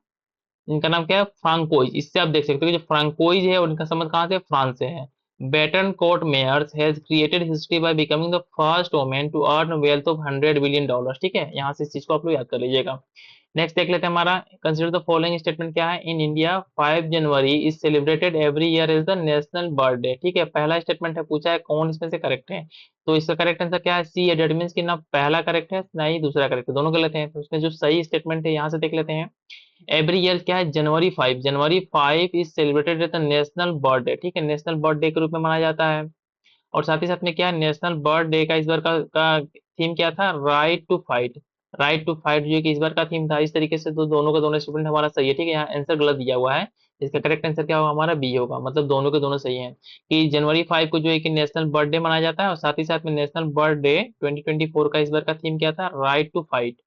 [SPEAKER 1] इनका नाम क्या है? फ्रांकोइज। इससे आप देख सकते हो कि जो फ्रांकोइज है उनका संबंध कहाँ से? फ्रांस से है। Bettencourt Meyers has created history by becoming the first women to earn wealth of $100 billion. ठीक है, यहाँ से इस चीज को आप लोग याद कर लीजिएगा। नेक्स्ट देख लेते हैं हमारा, कंसिडर द फॉलोइंग स्टेटमेंट क्या है, in India 5 January is celebrated every year as the national birthday. ठीक है, पहला स्टेटमेंट है, पूछा है कौन इसमें से करेक्ट है, तो इसका करेक्ट आंसर क्या है, सी है। डेट मीन्स कि ना पहला करेक्ट है ना ही दूसरा करेक्ट है, दोनों गलत हैं। तो उसमें जो सही स्टेटमेंट है यहाँ से देख लेते हैं। एवरी ईयर क्या है, January 5, January 5 is celebrated as the national birthday. ठीक है, नेशनल बर्थडे के रूप में मनाया जाता है। और साथ ही साथ में क्या है, नेशनल बर्थ डे का इस बार का थीम क्या था, right to fight. Right to fight जो कि इस बार का थीम था। इस तरीके से तो दोनों का दोनों स्टूडेंट हमारा सही है। ठीक है, यहाँ आंसर गलत दिया हुआ है, इसका करेक्ट आंसर क्या होगा हमारा, बी होगा। मतलब दोनों के दोनों सही हैं कि जनवरी 5 को जो है कि नेशनल बर्थडे मनाया जाता है, और साथ ही साथ में नेशनल बर्थ डे 2024 का इस बार का थीम क्या था, right to fight.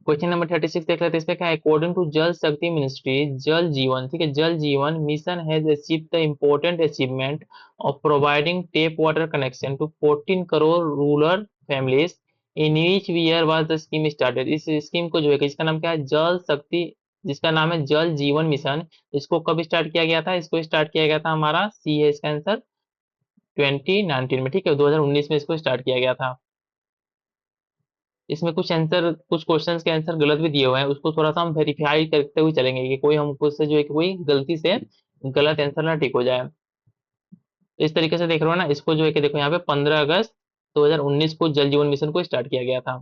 [SPEAKER 1] Question number 36 देख लेते हैं, इसमें क्या है, अकॉर्डिंग टू जल शक्ति मिनिस्ट्री, जल जीवन, ठीक है, Jal Jeevan mission has achieved the important achievement of providing tap water connection to 14 crore rural families. In each year was the scheme started. इस स्कीम को जो है कि इसका नाम क्या है, जल शक्ति, जिसका नाम है जल जीवन मिशन। इसको कब स्टार्ट किया गया था, इसको स्टार्ट किया गया था हमारा, सी है इसका आंसर, 2019 में। ठीक है, 2019 में इसको स्टार्ट किया गया था। इसमें कुछ आंसर, कुछ क्वेश्चंस के आंसर गलत भी दिए हुए हैं, उसको थोड़ा सा हम वेरीफाई करते हुए चलेंगे कि कोई हमको उससे जो है कि कोई गलती से गलत आंसर ना टिक हो जाए। तो इस तरीके से देख रहे हो ना, इसको जो है कि देखो यहाँ पे 15 अगस्त 2019 को जल जीवन मिशन को स्टार्ट किया गया था।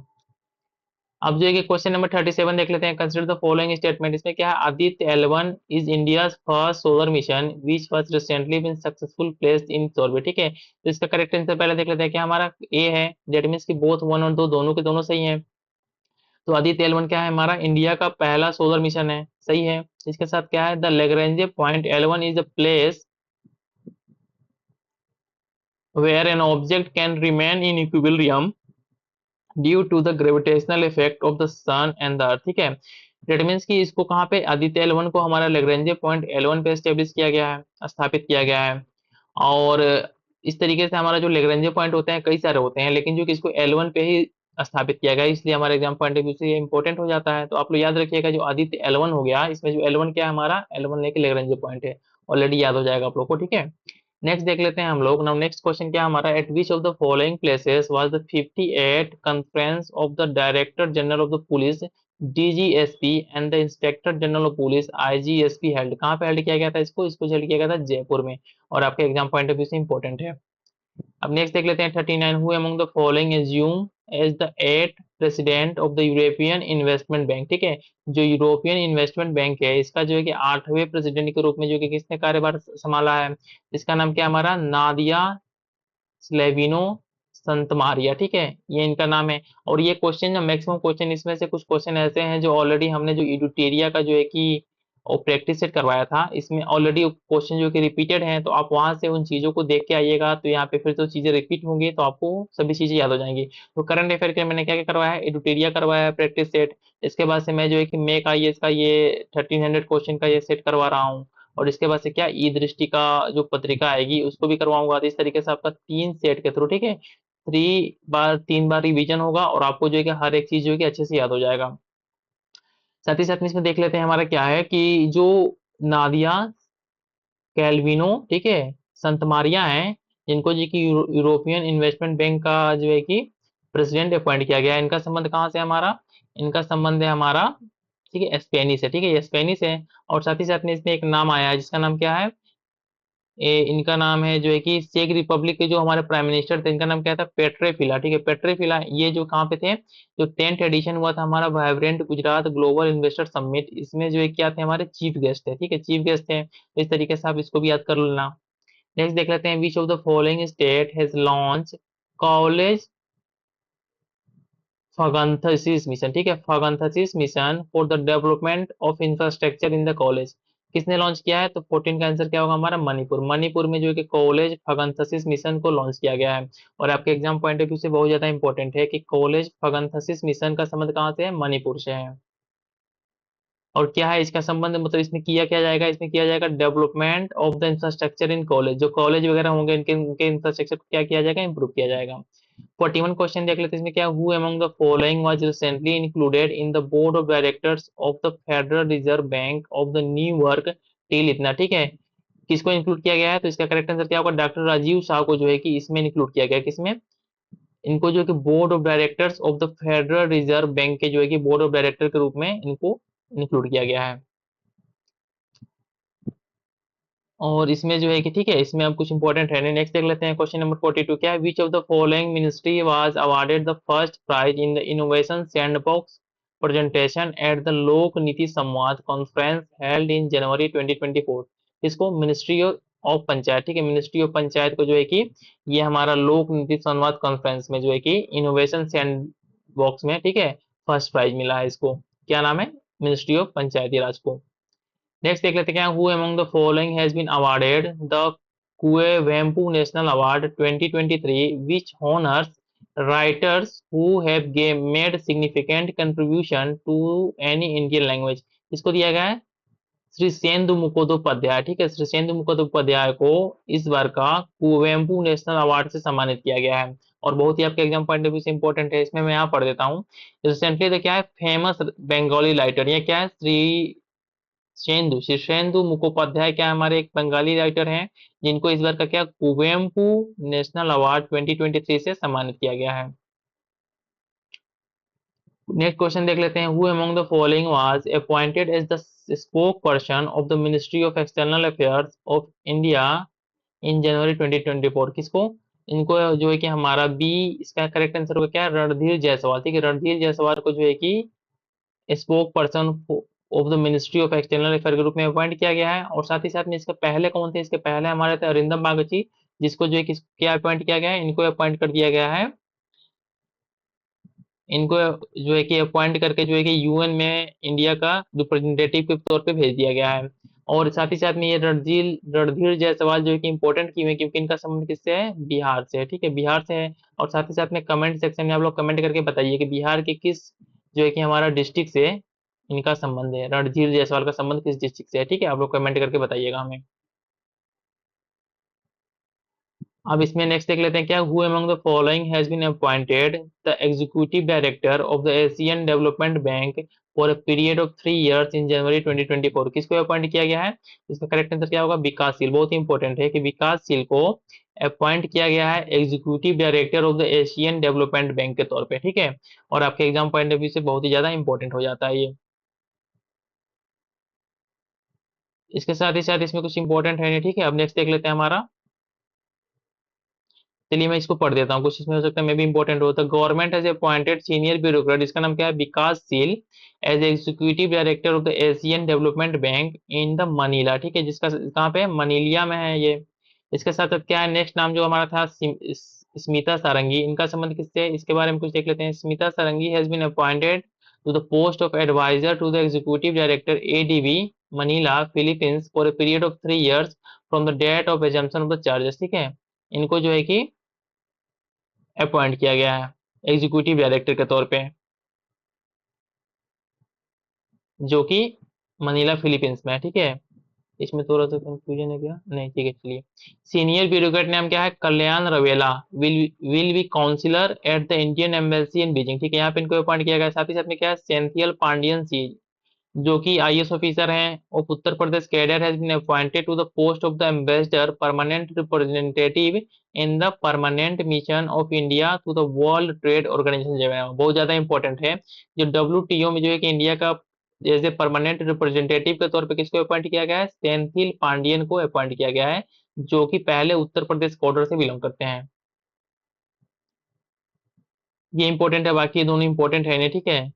[SPEAKER 1] अब जो है कि क्वेश्चन नंबर 37 देख लेते हैं, कंसिडर द फॉलोइंग स्टेटमेंट। इसमें क्या है, Aditya L1 is India first solar mission which was recently been successful placed in orbit. ठीक है, तो इसका करेक्ट आंसर पहले देख लेते हैं, क्या हमारा ए है। दैट मीन्स कि बोथ 1 और 2 दोनों के दोनों सही हैं। तो आदित्य L1 क्या है हमारा, इंडिया का पहला सोलर मिशन है, सही है। इसके साथ क्या है, the Lagrange point L1 is the place where an object can remain in equilibrium due to the gravitational effect of the sun and the earth. ठीक है, डेट मीन्स कि इसको कहाँ पे, आदित्य L1 को हमारा लेग्रेंजे पॉइंट L1 पे स्टेब्लिश किया गया है, स्थापित किया गया है। और इस तरीके से हमारा जो लेग्रेंजे पॉइंट होते हैं कई सारे होते हैं, लेकिन जो कि इसको L1 पे ही स्थापित किया गया है, इसलिए हमारे एग्जाम पॉइंट ऑफ व्यू से ये इंपॉर्टेंट हो जाता है। तो आप लोग याद रखिएगा, जो आदित्य L1 हो गया, इसमें जो L1 क्या है हमारा, L1 एक लेग्रेंजे पॉइंट है, ऑलरेडी याद हो जाएगा आप लोग को। ठीक है, नेक्स्ट देख लेते हैं हम लोग। नाउ नेक्स्ट क्वेश्चन क्या हमारा, eight which of the following places was the 58 conference of the director general of the police DGSP and the inspector general of police IGSP held. कहाँ पे हेल्ड किया गया था इसको, इसको हेल्ड किया गया था जयपुर में, और आपके एग्जाम पॉइंट ऑफ व्यू से इंपॉर्टेंट है। अब नेक्स्ट देख लेते हैं 39, who among the following assume as the 8th president of the European investment bank. ठीक है, जो यूरोपियन इन्वेस्टमेंट बैंक है, इसका जो है कि 8वें प्रेसिडेंट के रूप में जो कि किसने कार्यभार संभाला है, इसका नाम क्या है हमारा, नादिया स्लेविनो संतमारिया। ठीक है, ये इनका नाम है। और ये क्वेश्चन, मैक्सिमम क्वेश्चन इसमें से कुछ क्वेश्चन ऐसे हैं जो ऑलरेडी हमने जो इडुटेरिया का जो है कि और प्रैक्टिस सेट करवाया था, इसमें ऑलरेडी क्वेश्चन जो कि रिपीटेड हैं, तो आप वहां से उन चीजों को देख के आइएगा, तो यहाँ पे फिर तो चीजें रिपीट होंगी, तो आपको सभी चीजें याद हो जाएंगी। तो करंट अफेयर के लिए मैंने क्या क्या करवाया है, एडुटेरिया करवाया है प्रैक्टिस सेट। इसके बाद से मैं जो है कि मेक IAS का ये 1300 क्वेश्चन का ये सेट करवा रहा हूँ। और इसके बाद से क्या, ई दृष्टि का जो पत्रिका आएगी उसको भी करवाऊंगा। तो इस तरीके से आपका 3 सेट के थ्रू, ठीक है, 3 बार रिवीजन होगा, और आपको जो है कि हर एक चीज जो है कि अच्छे से याद हो जाएगा। साथ ही साथ में इसमें देख लेते हैं हमारा क्या है कि जो नादिया कैल्विनो, ठीक है, संत मारिया हैं, जिनको जी की यूरोपियन इन्वेस्टमेंट बैंक का जो है कि प्रेसिडेंट अपॉइंट किया गया है, इनका संबंध कहाँ से है हमारा, इनका संबंध है हमारा, ठीक है, स्पेनिश है। ठीक है, ये स्पेनिश है। और साथ ही साथ में इसमें एक नाम आया है, जिसका नाम क्या है, इनका नाम है जो है कि चेक रिपब्लिक के जो हमारे प्राइम मिनिस्टर थे, इनका नाम क्या था, पेट्रे फिला। ठीक है, पेट्रे फिला, ये जो कहाँ पे थे, जो 10th एडिशन हुआ था हमारा vibrant Gujarat global investor summit, इसमें जो है क्या थे, हमारे चीफ गेस्ट थे। ठीक है, चीफ गेस्ट थे, तो इस तरीके से आप इसको भी याद कर लेना। नेक्स्ट देख लेते हैं, which of the following state has launch college फगंथसिस मिशन। ठीक है, फगंथसिस mission for the development of infrastructure in the college, किसने लॉन्च किया है, तो 14 का आंसर क्या होगा हमारा, मणिपुर। मणिपुर में जो है कि कॉलेज फगंथसिस मिशन को लॉन्च किया गया है। और आपके एग्जाम पॉइंट ऑफ व्यू से बहुत ज्यादा इंपॉर्टेंट है कि कॉलेज फगंथसिस मिशन का संबंध कहाँ से है, मणिपुर से है। और क्या है इसका संबंध, मतलब इसमें किया क्या जाएगा, इसमें किया जाएगा development of the infrastructure in college, जो कॉलेज वगैरह होंगे इनके उनके इंफ्रास्ट्रक्चर को क्या किया जाएगा, इंप्रूव किया जाएगा। 41 क्वेश्चन देख लेते हैं, इसमें क्या, who among the following was recently included in the board of directors of the federal reserve bank of the New York टील इतना। ठीक है, किसको इंक्लूड किया गया है, तो इसका करेक्ट आंसर क्या होगा, डॉक्टर राजीव शाह को जो है कि इसमें इंक्लूड किया गया है, किसमें, इनको जो है कि board of directors of the federal reserve bank के जो है कि बोर्ड ऑफ डायरेक्टर के रूप में इनको इंक्लूड किया गया है। और इसमें जो है कि ठीक है, इसमें अब कुछ इंपॉर्टेंट है। नेक्स्ट देख लेते हैं क्वेश्चन नंबर 42 क्या है, which of the following ministry was awarded the first prize in the innovation sandbox presentation at the Lok Niti संवाद कॉन्फ्रेंस हेल्ड इन जनवरी 2024। इसको मिनिस्ट्री ऑफ पंचायत, ठीक है, मिनिस्ट्री ऑफ पंचायत को जो है कि ये हमारा लोक नीति संवाद कॉन्फ्रेंस में जो है कि इनोवेशन सैंड बॉक्स में, ठीक है, फर्स्ट प्राइज मिला है इसको। क्या नाम है, मिनिस्ट्री ऑफ पंचायती राज को। नेक्स्ट देख लेते हैं क्या, who among the following has been awarded the Kuvempu national award 2023 which honors writers who have made significant contribution to any Indian language। इसको दिया गया है श्री सेंदु मुखोपाध्याय, ठीक है, श्री सेंदु मुखोपाध्याय को इस बार का कुवेम्पू नेशनल अवार्ड से सम्मानित किया गया है। और बहुत ही आपके एग्जाम पॉइंट ऑफ व्यू से इंपॉर्टेंट है, इसमें मैं यहाँ पढ़ देता हूँ। रिसेंटली तो क्या है, फेमस बंगाली राइटर, ये क्या है, शीर्षेंदु मुखोपाध्याय क्या हमारे एक बंगाली राइटर हैं, जिनको इस बार का क्या कुवेम्पू नेशनल अवार्ड 2023 से सम्मानित किया गया है। नेक्स्ट क्वेश्चन देख लेते हैं, who among the following was appointed as the spoke person of the ministry of external affairs of India in January 2024। किसको, इनको जो है कि हमारा बी, इसका करेक्ट आंसर होगा क्या, रणधीर जायसवाल, ठीक है, रणधीर जायसवाल को जो है कि spoke person of the ministry of external affair के रूप में अपॉइंट किया गया है। और साथ ही साथ में इसके पहले कौन थे, इसके पहले हमारे थे अरिंदम बागची, जिसको जो है क्या अपॉइंट किया गया है, इनको अपॉइंट कर दिया गया है, इनको जो है कि अपॉइंट करके जो है कि यूएन में इंडिया का रिप्रेजेंटेटिव के तौर पे भेज दिया गया है। और साथ ही साथ में ये रणधीर रणधीर जायसवाल जो है कि इंपॉर्टेंट क्यों है, क्योंकि इनका संबंध किससे है, बिहार से है, ठीक है, बिहार से है। और साथ ही साथ में कमेंट सेक्शन में आप लोग कमेंट करके बताइए कि बिहार के किस जो है कि हमारा डिस्ट्रिक्ट से इनका संबंध है, रणधीर जायसवाल का संबंध किस डिस्ट्रिक्ट से है, ठीक है, आप लोग कमेंट करके बताइएगा हमें। अब इसमें नेक्स्ट देख लेते हैं क्या, who among the following has been appointed the executive director of the Asian development bank for a period of 3 years in January 2024। किसको अपॉइंट किया गया है, इसका करेक्ट आंसर क्या होगा, विकासशील। बहुत ही इंपॉर्टेंट है कि विकासशील को अपॉइंट किया गया है executive director of the Asian development bank के तौर पे, ठीक है। और आपके एग्जाम पॉइंट ऑफ व्यू से बहुत ही ज्यादा इंपॉर्टेंट हो जाता है ये। इसके साथ ही साथ इसमें कुछ इंपॉर्टेंट है नहीं, ठीक है। अब नेक्स्ट देख लेते हैं हमारा, चलिए मैं इसको पढ़ देता हूँ, कुछ इसमें हो सकता है मे भी इंपॉर्टेंट हो। The government has appointed senior bureaucrat, इसका नाम क्या है, Vikas Sheel, as executive director of the Asian development bank in the Manila, ठीक है, जिसका कहाँ पे है, मनीलिया में है ये। इसके साथ साथ क्या है, नेक्स्ट नाम जो हमारा था स्मिता सारंगी, इनका संबंध किससे है, इसके बारे में कुछ देख लेते हैं। Smita Sarangi has been appointed to the post of advisor to the executive director ADB Manila Philippines for a period of 3 years from the date of assumption of the charges, ठीक है। इनको जो है कि अपॉइंट किया गया है एग्जीक्यूटिव डायरेक्टर के तौर पे, जो कि मनीला फिलीपींस में है, ठीक है। इसमें थोड़ा सा कंफ्यूजन है क्या, नहीं, ठीक है, चलिए। सीनियर ब्यूरोक्रेट नाम क्या है, Kalyan Ravela, will be counsellor at the Indian embassy in Beijing, ठीक है, यहाँ पे इनको अपॉइंट किया गया है। साथ ही साथ में क्या है, सेंथियल पांडियन सी, जो कि आईएएस ऑफिसर हैं of Uttar Pradesh cadre, has been appointed to the post of the ambassador permanent representative in the permanent mission of India to the world trade organization, जो है बहुत ज्यादा इंपॉर्टेंट है। जो डब्ल्यूटीओ में जो है कि इंडिया का एज ए परमानेंट रिप्रेजेंटेटिव के तौर पे किसको अपॉइंट किया गया है, सेंथिल पांडियन को अपॉइंट किया गया है, जो कि पहले उत्तर प्रदेश कॉडर से बिलोंग करते हैं। ये इंपॉर्टेंट है, बाकी ये दोनों इंपॉर्टेंट है नहीं, ठीक है,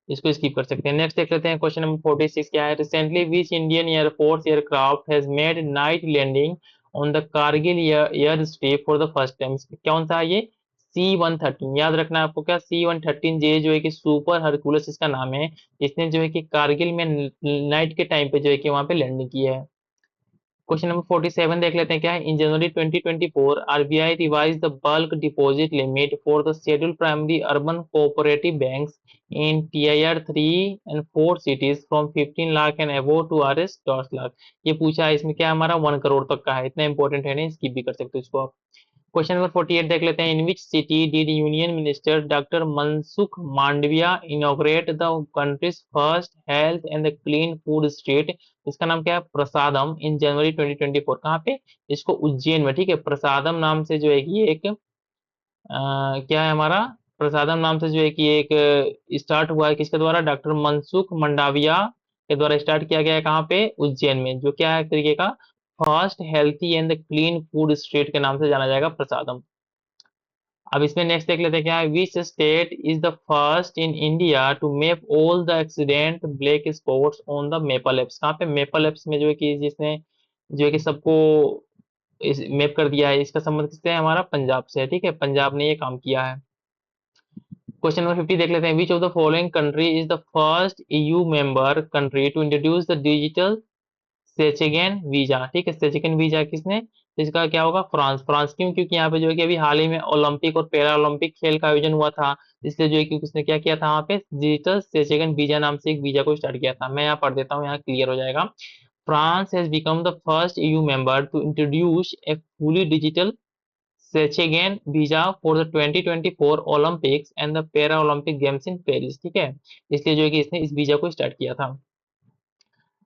[SPEAKER 1] इसको स्किप कर सकते हैं। नेक्स्ट देख लेते हैं क्वेश्चन नंबर 46 क्या है, recently which Indian air force aircraft has made night landing on the Kargil air strip for the first time. कौन सा है ये, C-113, याद रखना है आपको, क्या C-113J जो है कि सुपर हरकुलस इसका नाम है, इसने जो है कि कारगिल में नाइट के टाइम पे जो है कि वहां पे लैंडिंग की है। क्वेश्चन नंबर 47 देख लेते हैं क्या है, in January 2024 RBI revise the bulk deposit limit for the scheduled primary urban cooperative banks in Tier 3 and 4 cities from 15 lakh and above to Rs 10 lakh. ये पूछा है, इसमें क्या हमारा 1 करोड़ तक का है, इतना इंपॉर्टेंट है नहीं, स्किप भी कर सकते हो इसको आप। क्वेश्चन नंबर 48 देख लेते हैं, in which city did union minister doctor Mansukh Mandaviya inaugurate the country's first health and the clean food street, इसका नाम क्या है, प्रसादम, इन जनवरी 2024, कहाँ पे, इसको उज्जैन में, ठीक है, प्रसादम नाम से जो है कि एक क्या है हमारा, प्रसादम नाम से जो है कि एक स्टार्ट हुआ है किसके द्वारा, डॉक्टर मनसुख मंडाविया के द्वारा स्टार्ट किया गया है। कहाँ पे, उज्जैन में, जो क्या है एक तरीके का first healthy and clean food street के नाम से जाना जाएगा प्रसादम। अब इसमें नेक्स्ट देख लेते हैं क्या है, which state is the first in India to map all the accident black spots on the Mappls apps. कहाँ पे, मेपल एप्स में जो है कि जिसने जो है कि सबको इस मैप कर दिया है, इसका संबंध किससे है, हमारा पंजाब से है। ठीक है, पंजाब ने ये काम किया है। क्वेश्चन नंबर 50 देख लेते हैं, which of the following country is the first EU member country to introduce the digital Schengen visa. ठीक है, सेचेगन वीजा किसने, इसका क्या होगा, फ्रांस। फ्रांस क्यों, क्योंकि यहाँ पे जो है कि अभी हाल ही में ओलंपिक और पैरा ओलंपिक खेल का आयोजन हुआ था, इसलिए जो है कि उसने क्या किया था, वहाँ पे डिजिटल सेचेगन वीजा नाम से एक वीजा को स्टार्ट किया था। मैं यहाँ पढ़ देता हूँ, यहाँ क्लियर हो जाएगा। France has become the first EU member to introduce a fully digital Schengen visa for the 2024 Olympics and the para Olympic games in Paris. ठीक है, इसलिए जो है कि इसने इस वीजा को स्टार्ट किया था।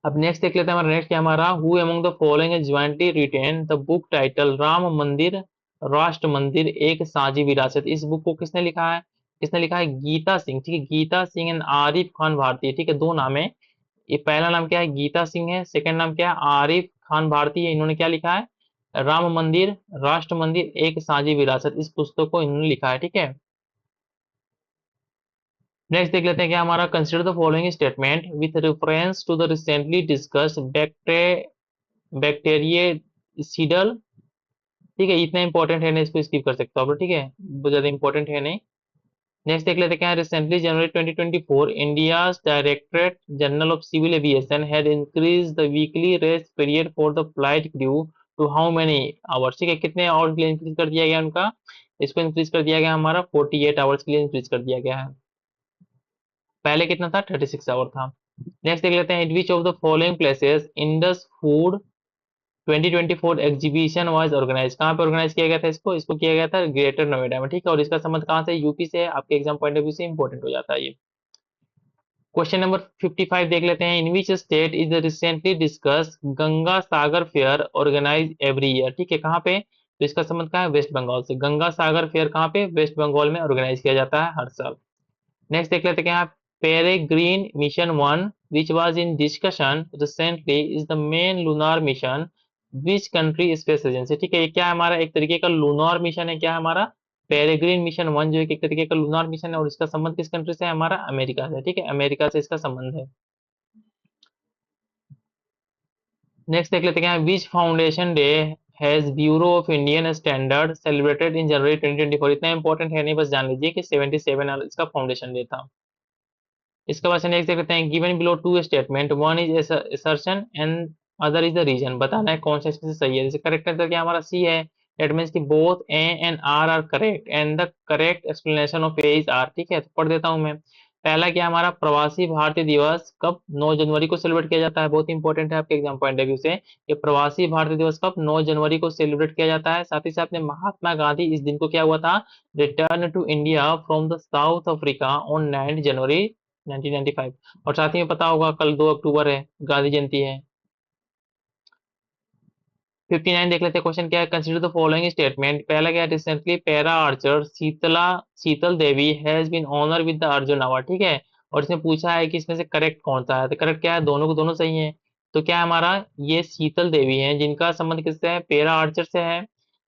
[SPEAKER 1] अब नेक्स्ट देख लेते हैं, हमारा नेक्स्ट क्या हमारा, who among the following is jointly written the book title Ram Mandir Rashtra मंदिर एक साझी विरासत। इस बुक को किसने लिखा है, किसने लिखा है, गीता सिंह। ठीक है, गीता सिंह एंड आरिफ खान भारती। ठीक है, दो नाम है, ये पहला नाम क्या है, गीता सिंह है, सेकंड नाम क्या है, आरिफ खान भारती है। इन्होंने क्या लिखा है, राम मंदिर राष्ट्र मंदिर एक साझी विरासत, इस पुस्तक को इन्होंने लिखा है। ठीक है, नेक्स्ट देख लेते हैं क्या हमारा, consider the following statement with reference to the recently discussed bactericidal. ठीक है, इतना इंपॉर्टेंट है नहीं, इसको स्किप कर सकते हो आप। ठीक है, बहुत ज्यादा इंपॉर्टेंट है नहीं। नेक्स्ट देख लेते हैं क्या है, recently January 2024 India's directorate general of civil aviation had increase the weekly rest period for the flight crew to how many hours. ठीक है, कितने आवर्स के लिए इंक्रीज कर दिया गया उनका, इसको इंक्रीज कर दिया गया हमारा 48 आवर्स के लिए इंक्रीज कर दिया गया है। पहले कितना था, 36 आवर था। नेक्स्ट देख लेते हैं, in which of the following places Indus food 2024 exhibition was organise. कहाँ पे ऑर्गेनाइज किया गया था इसको, इसको किया गया था ग्रेटर नोएडा में। ठीक है, और इसका संबंध कहाँ से, यूपी से है, आपके एग्जाम पॉइंट ऑफ व्यू से इंपॉर्टेंट हो जाता है ये। क्वेश्चन नंबर 55 देख लेते हैं, in which state is the recently discuss Ganga Sagar fair organise every year. ठीक है, कहाँ पे, तो इसका संबंध कहाँ है, वेस्ट बंगाल से। गंगा सागर फेयर कहाँ पे, वेस्ट बंगाल में ऑर्गेनाइज किया जाता है हर साल। नेक्स्ट देख लेते हैं क्या, peregrine mission 1 which was in discussion recently is the main lunar mission which country space agency। ठीक है, ये क्या है हमारा, एक तरीके का लूनार मिशन है, क्या है हमारा, पेरेग्रीन मिशन 1 जो है कि एक तरीके का लूनार मिशन है, और इसका संबंध किस कंट्री से है, हमारा अमेरिका से। ठीक है, अमेरिका से इसका संबंध है। नेक्स्ट देख लेते हैं, which foundation day has bureau of Indian standard celebrated in January 2024। इतना इंपॉर्टेंट है नहीं, बस जान लीजिए कि 77 इसका फाउंडेशन डे था। इसका क्वेश्चन नेक्स्ट देख लेते हैं, given below two statement one is assertion and other is the reason. बताना है कौन सा इसमें से सही है। जैसे करेक्ट आंसर क्या हमारा सी है, दैट मीन्स कि both A and R correct and the correct explanation of A is R. ठीक है, तो पढ़ देता हूं मैं। पहला क्या हमारा, प्रवासी भारतीय दिवस कब 9 जनवरी को सेलिब्रेट किया जाता है, बहुत इंपॉर्टेंट है आपके एग्जाम पॉइंट ऑफ व्यू से। ये प्रवासी भारतीय दिवस कब 9 जनवरी को सेलिब्रेट किया जाता है। साथ ही साथ में महात्मा गांधी इस दिन को क्या हुआ था, return to India from the South Africa on 9 January 1995। और साथ ही में पता होगा कल 2 अक्टूबर है, गांधी जयंती है। 59 देख लेते हैं, क्वेश्चन क्या है, कंसीडर द फॉलोइंग स्टेटमेंट। पहला क्या है, recently para archer Sheetal Devi has been honour with the Arjun award. ठीक है, और इसने पूछा है कि इसमें से करेक्ट कौन सा है, तो करेक्ट क्या है, दोनों को दोनों सही है। तो क्या है हमारा, ये शीतल देवी है, जिनका संबंध किससे है, पैरा आर्चर से है।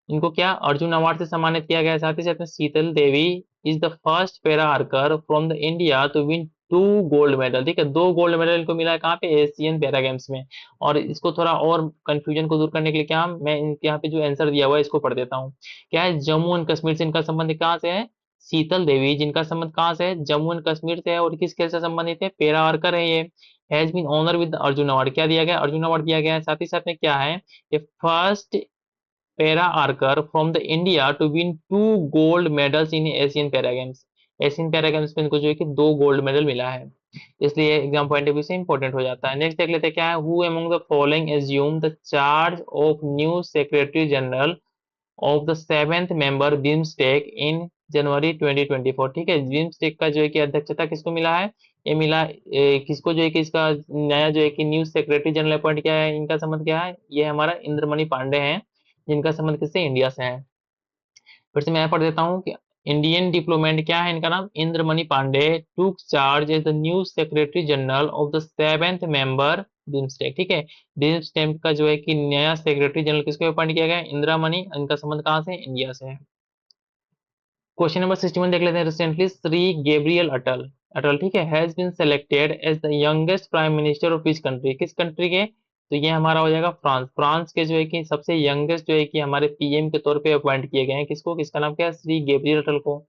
[SPEAKER 1] इनको क्या अर्जुन अवार्ड से सम्मानित किया गया है। साथ ही साथ में Sheetal Devi is the first para archer from the India to win 2 gold medal. ठीक है, 2 गोल्ड मेडल इनको मिला है, कहाँ पे, एशियन पैरा गेम्स में। और इसको थोड़ा और कंफ्यूजन को दूर करने के लिए क्या, मैं यहाँ पे जो आंसर दिया हुआ है इसको पढ़ देता हूँ। क्या है, जम्मू एंड कश्मीर से इनका संबंध कहाँ से है, शीतल देवी, जिनका संबंध कहाँ से है, जम्मू एंड कश्मीर से है, और किस खेल से संबंधित है, पैरा आर्कर है ये। Has been honour with Arjun award, क्या दिया गया, अर्जुन अवार्ड दिया गया है। साथ ही साथ में क्या है, ये first para archer from the India to win 2 gold medals in Asian para games. Asian para games में इनको जो है कि 2 गोल्ड मेडल मिला है, इसलिए एग्जाम पॉइंट ऑफ व्यू से इंपॉर्टेंट हो जाता है। नेक्स्ट देख लेते हैं क्या है, who among the following assume the charge of new secretary general of the 7th member BIMSTEC in January 2024। ठीक है, बिम्स्टेक का जो है कि अध्यक्षता किसको मिला है, ये मिला किसको, जो है कि इसका नया जो है कि न्यू सेक्रेटरी जनरल अपॉइंट किया है, इनका संबंध क्या है, ये हमारा इंद्रमणि पांडे हैं, जिनका संबंध किससे, इंडिया से है। फिर से मैं पढ़ देता हूँ कि इंडियन डिप्लोमेट क्या है इनका नाम, Indramani Pandey, took charge as the new secretary general of the 7th member BIMSTEC. ठीक है, बिम्स्टेक का जो है कि नया सेक्रेटरी जनरल किसको अपॉइंट किया गया है, इंदिरामणि। इनका संबंध कहाँ से है, इंडिया से है। क्वेश्चन नंबर 61 देख लेते हैं। Recently Shri Gabriel Attal Attal ठीक है, has been selected as the youngest prime minister of which country, किस कंट्री के, तो ये हमारा हो जाएगा फ्रांस। फ्रांस के जो है कि सबसे यंगेस्ट जो है कि हमारे पीएम के तौर पे अपॉइंट किए गए हैं किसको, किसका नाम क्या है, श्री गैब्रियल अटल को।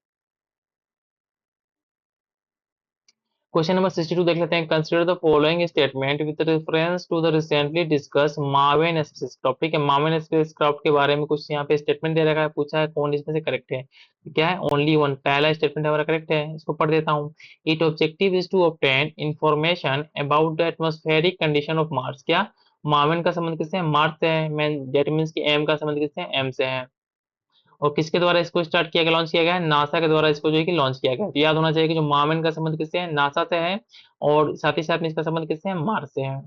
[SPEAKER 1] क्वेश्चन नंबर 62 देख लेते हैं। Consider the following statement with reference to the recently discuss Marvin spacecraft. ठीक है, मार्विन स्पेसक्राफ्ट के बारे में कुछ यहाँ पे स्टेटमेंट दे रखा है, पूछा है कौन इसमें से करेक्ट है। क्या है, ओनली वन, पहला स्टेटमेंट हमारा करेक्ट है। इसको पढ़ देता हूँ। It objective is to obtain information about the atmospheric condition of Mars. क्या, मार्विन का संबंध किससे है, मार्स से है। मैं दैट मीन्स की एम का संबंध किससे है, एम से है। और किसके द्वारा इसको स्टार्ट किया गया, लॉन्च किया गया है, नासा के द्वारा इसको जो है कि लॉन्च किया गया है। तो याद होना चाहिए कि जो मार्विन का संबंध किससे है, नासा से है। और साथ ही साथ में इसका संबंध किससे है, मार्स से है।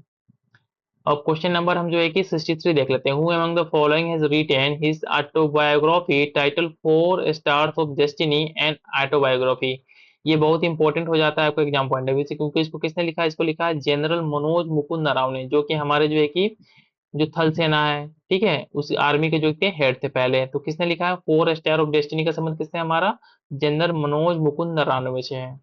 [SPEAKER 1] अब क्वेश्चन नंबर हम जो है कि 63 देख लेते हैं। Who among the following has written his autobiography title 4 stars of destiny and autobiography. ये बहुत इंपॉर्टेंट हो जाता है आपको एग्जाम पॉइंट ऑफ व्यू से, क्योंकि इसको किसने लिखा है, इसको लिखा है जनरल मनोज मुकुंद नराव ने, जो कि हमारे जो है कि जो थल सेना है, ठीक है, उस आर्मी के जो थे हेड थे पहले। तो किसने लिखा है, 4 स्टार ऑफ डेस्टिनी का संबंध किससे है, हमारा जनरल मनोज मुकुंद नरानवे से है।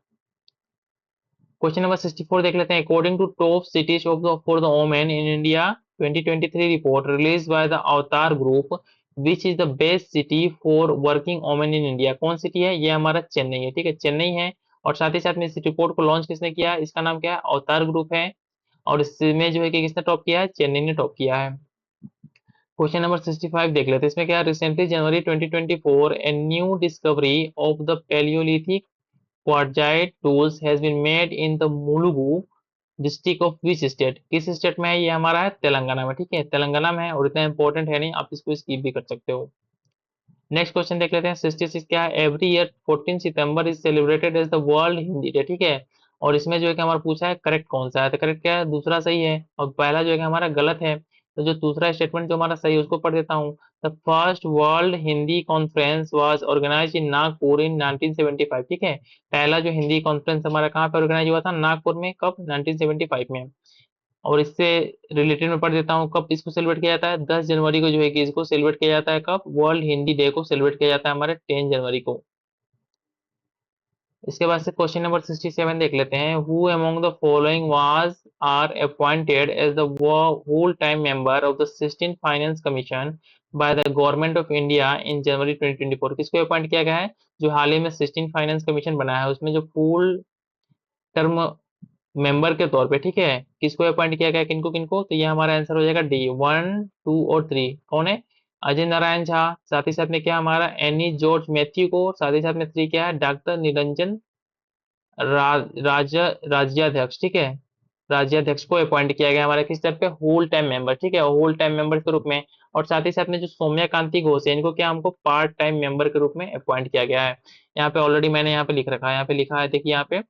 [SPEAKER 1] क्वेश्चन नंबर 64 देख लेते हैं। According to top cities of the for the women in India 2023 report release by the Avtar group, which is the best city for working women in India. कौन सिटी है, ये हमारा चेन्नई है। ठीक है, चेन्नई है। और साथ ही साथ में इस रिपोर्ट को लॉन्च किसने किया है, इसका नाम क्या है, अवतार ग्रुप है। और इसमें जो है कि किसने टॉप किया है, चेन्नई ने टॉप किया है। क्वेश्चन नंबर 65 देख लेते हैं। इसमें क्या है, recently January 2024 a new discovery of the paleolithic quartzite tools has been made in the Mulugu district of which state. किस स्टेट में है, ये हमारा है तेलंगाना में। ठीक है, तेलंगाना में है और इतना इंपॉर्टेंट है नहीं, आप इसको स्किप भी कर सकते हो। नेक्स्ट क्वेश्चन देख लेते हैं। 66 क्या है, every year 14 September is celebrated as the world Hindi day. ठीक है, और इसमें जो है कि हमारा पूछा है करेक्ट कौन सा है, तो करेक्ट क्या है, दूसरा सही है और पहला जो है कि हमारा गलत है। तो जो दूसरा स्टेटमेंट जो हमारा सही है उसको पढ़ देता हूँ। The first world Hindi conference was organised in Nagpur in 1975। ठीक है, पहला जो हिंदी कॉन्फ्रेंस हमारा कहाँ पे ऑर्गेनाइज हुआ था, नागपुर में, कब, 1975 में। और इससे रिलेटेड में पढ़ देता हूँ, कब इसको सेलिब्रेट किया जाता है, 10 जनवरी को जो है कि इसको सेलिब्रेट किया जाता है। कब, वर्ल्ड हिंदी डे को सेलिब्रेट किया जाता है हमारे 10 जनवरी को। इसके बाद से क्वेश्चन नंबर 67 देख लेते हैं। Who among the following was are appointed as the whole time member of the 16 finance commission by the government of India in January 2024। किसको अपॉइंट किया गया है, जो हाल ही में 16 फाइनेंस कमीशन बना है उसमें जो फुल टर्म मेंबर के तौर पे, ठीक है, किसको अपॉइंट किया गया, किनको किनको, तो ये हमारा आंसर हो जाएगा डी, 1, 2 और 3। कौन है, अजय नारायण झा। साथ ही साथ में क्या हमारा एनी जॉर्ज मैथ्यू को। साथ ही साथ में 3 क्या है, डॉक्टर निरंजन राज्याध्यक्ष। ठीक है, राज्याध्यक्ष को अपॉइंट किया गया हमारे किस तरफ पे, होल टाइम मेंबर। ठीक है, होल टाइम मेंबर के रूप में। और साथ ही साथ में जो सौम्या कांति घोष है, इनको क्या हमको पार्ट टाइम मेंबर के रूप में अपॉइंट किया गया है। यहाँ पे ऑलरेडी मैंने यहाँ पे लिख रखा है, यहाँ पे लिखा है, देखिए यहाँ पे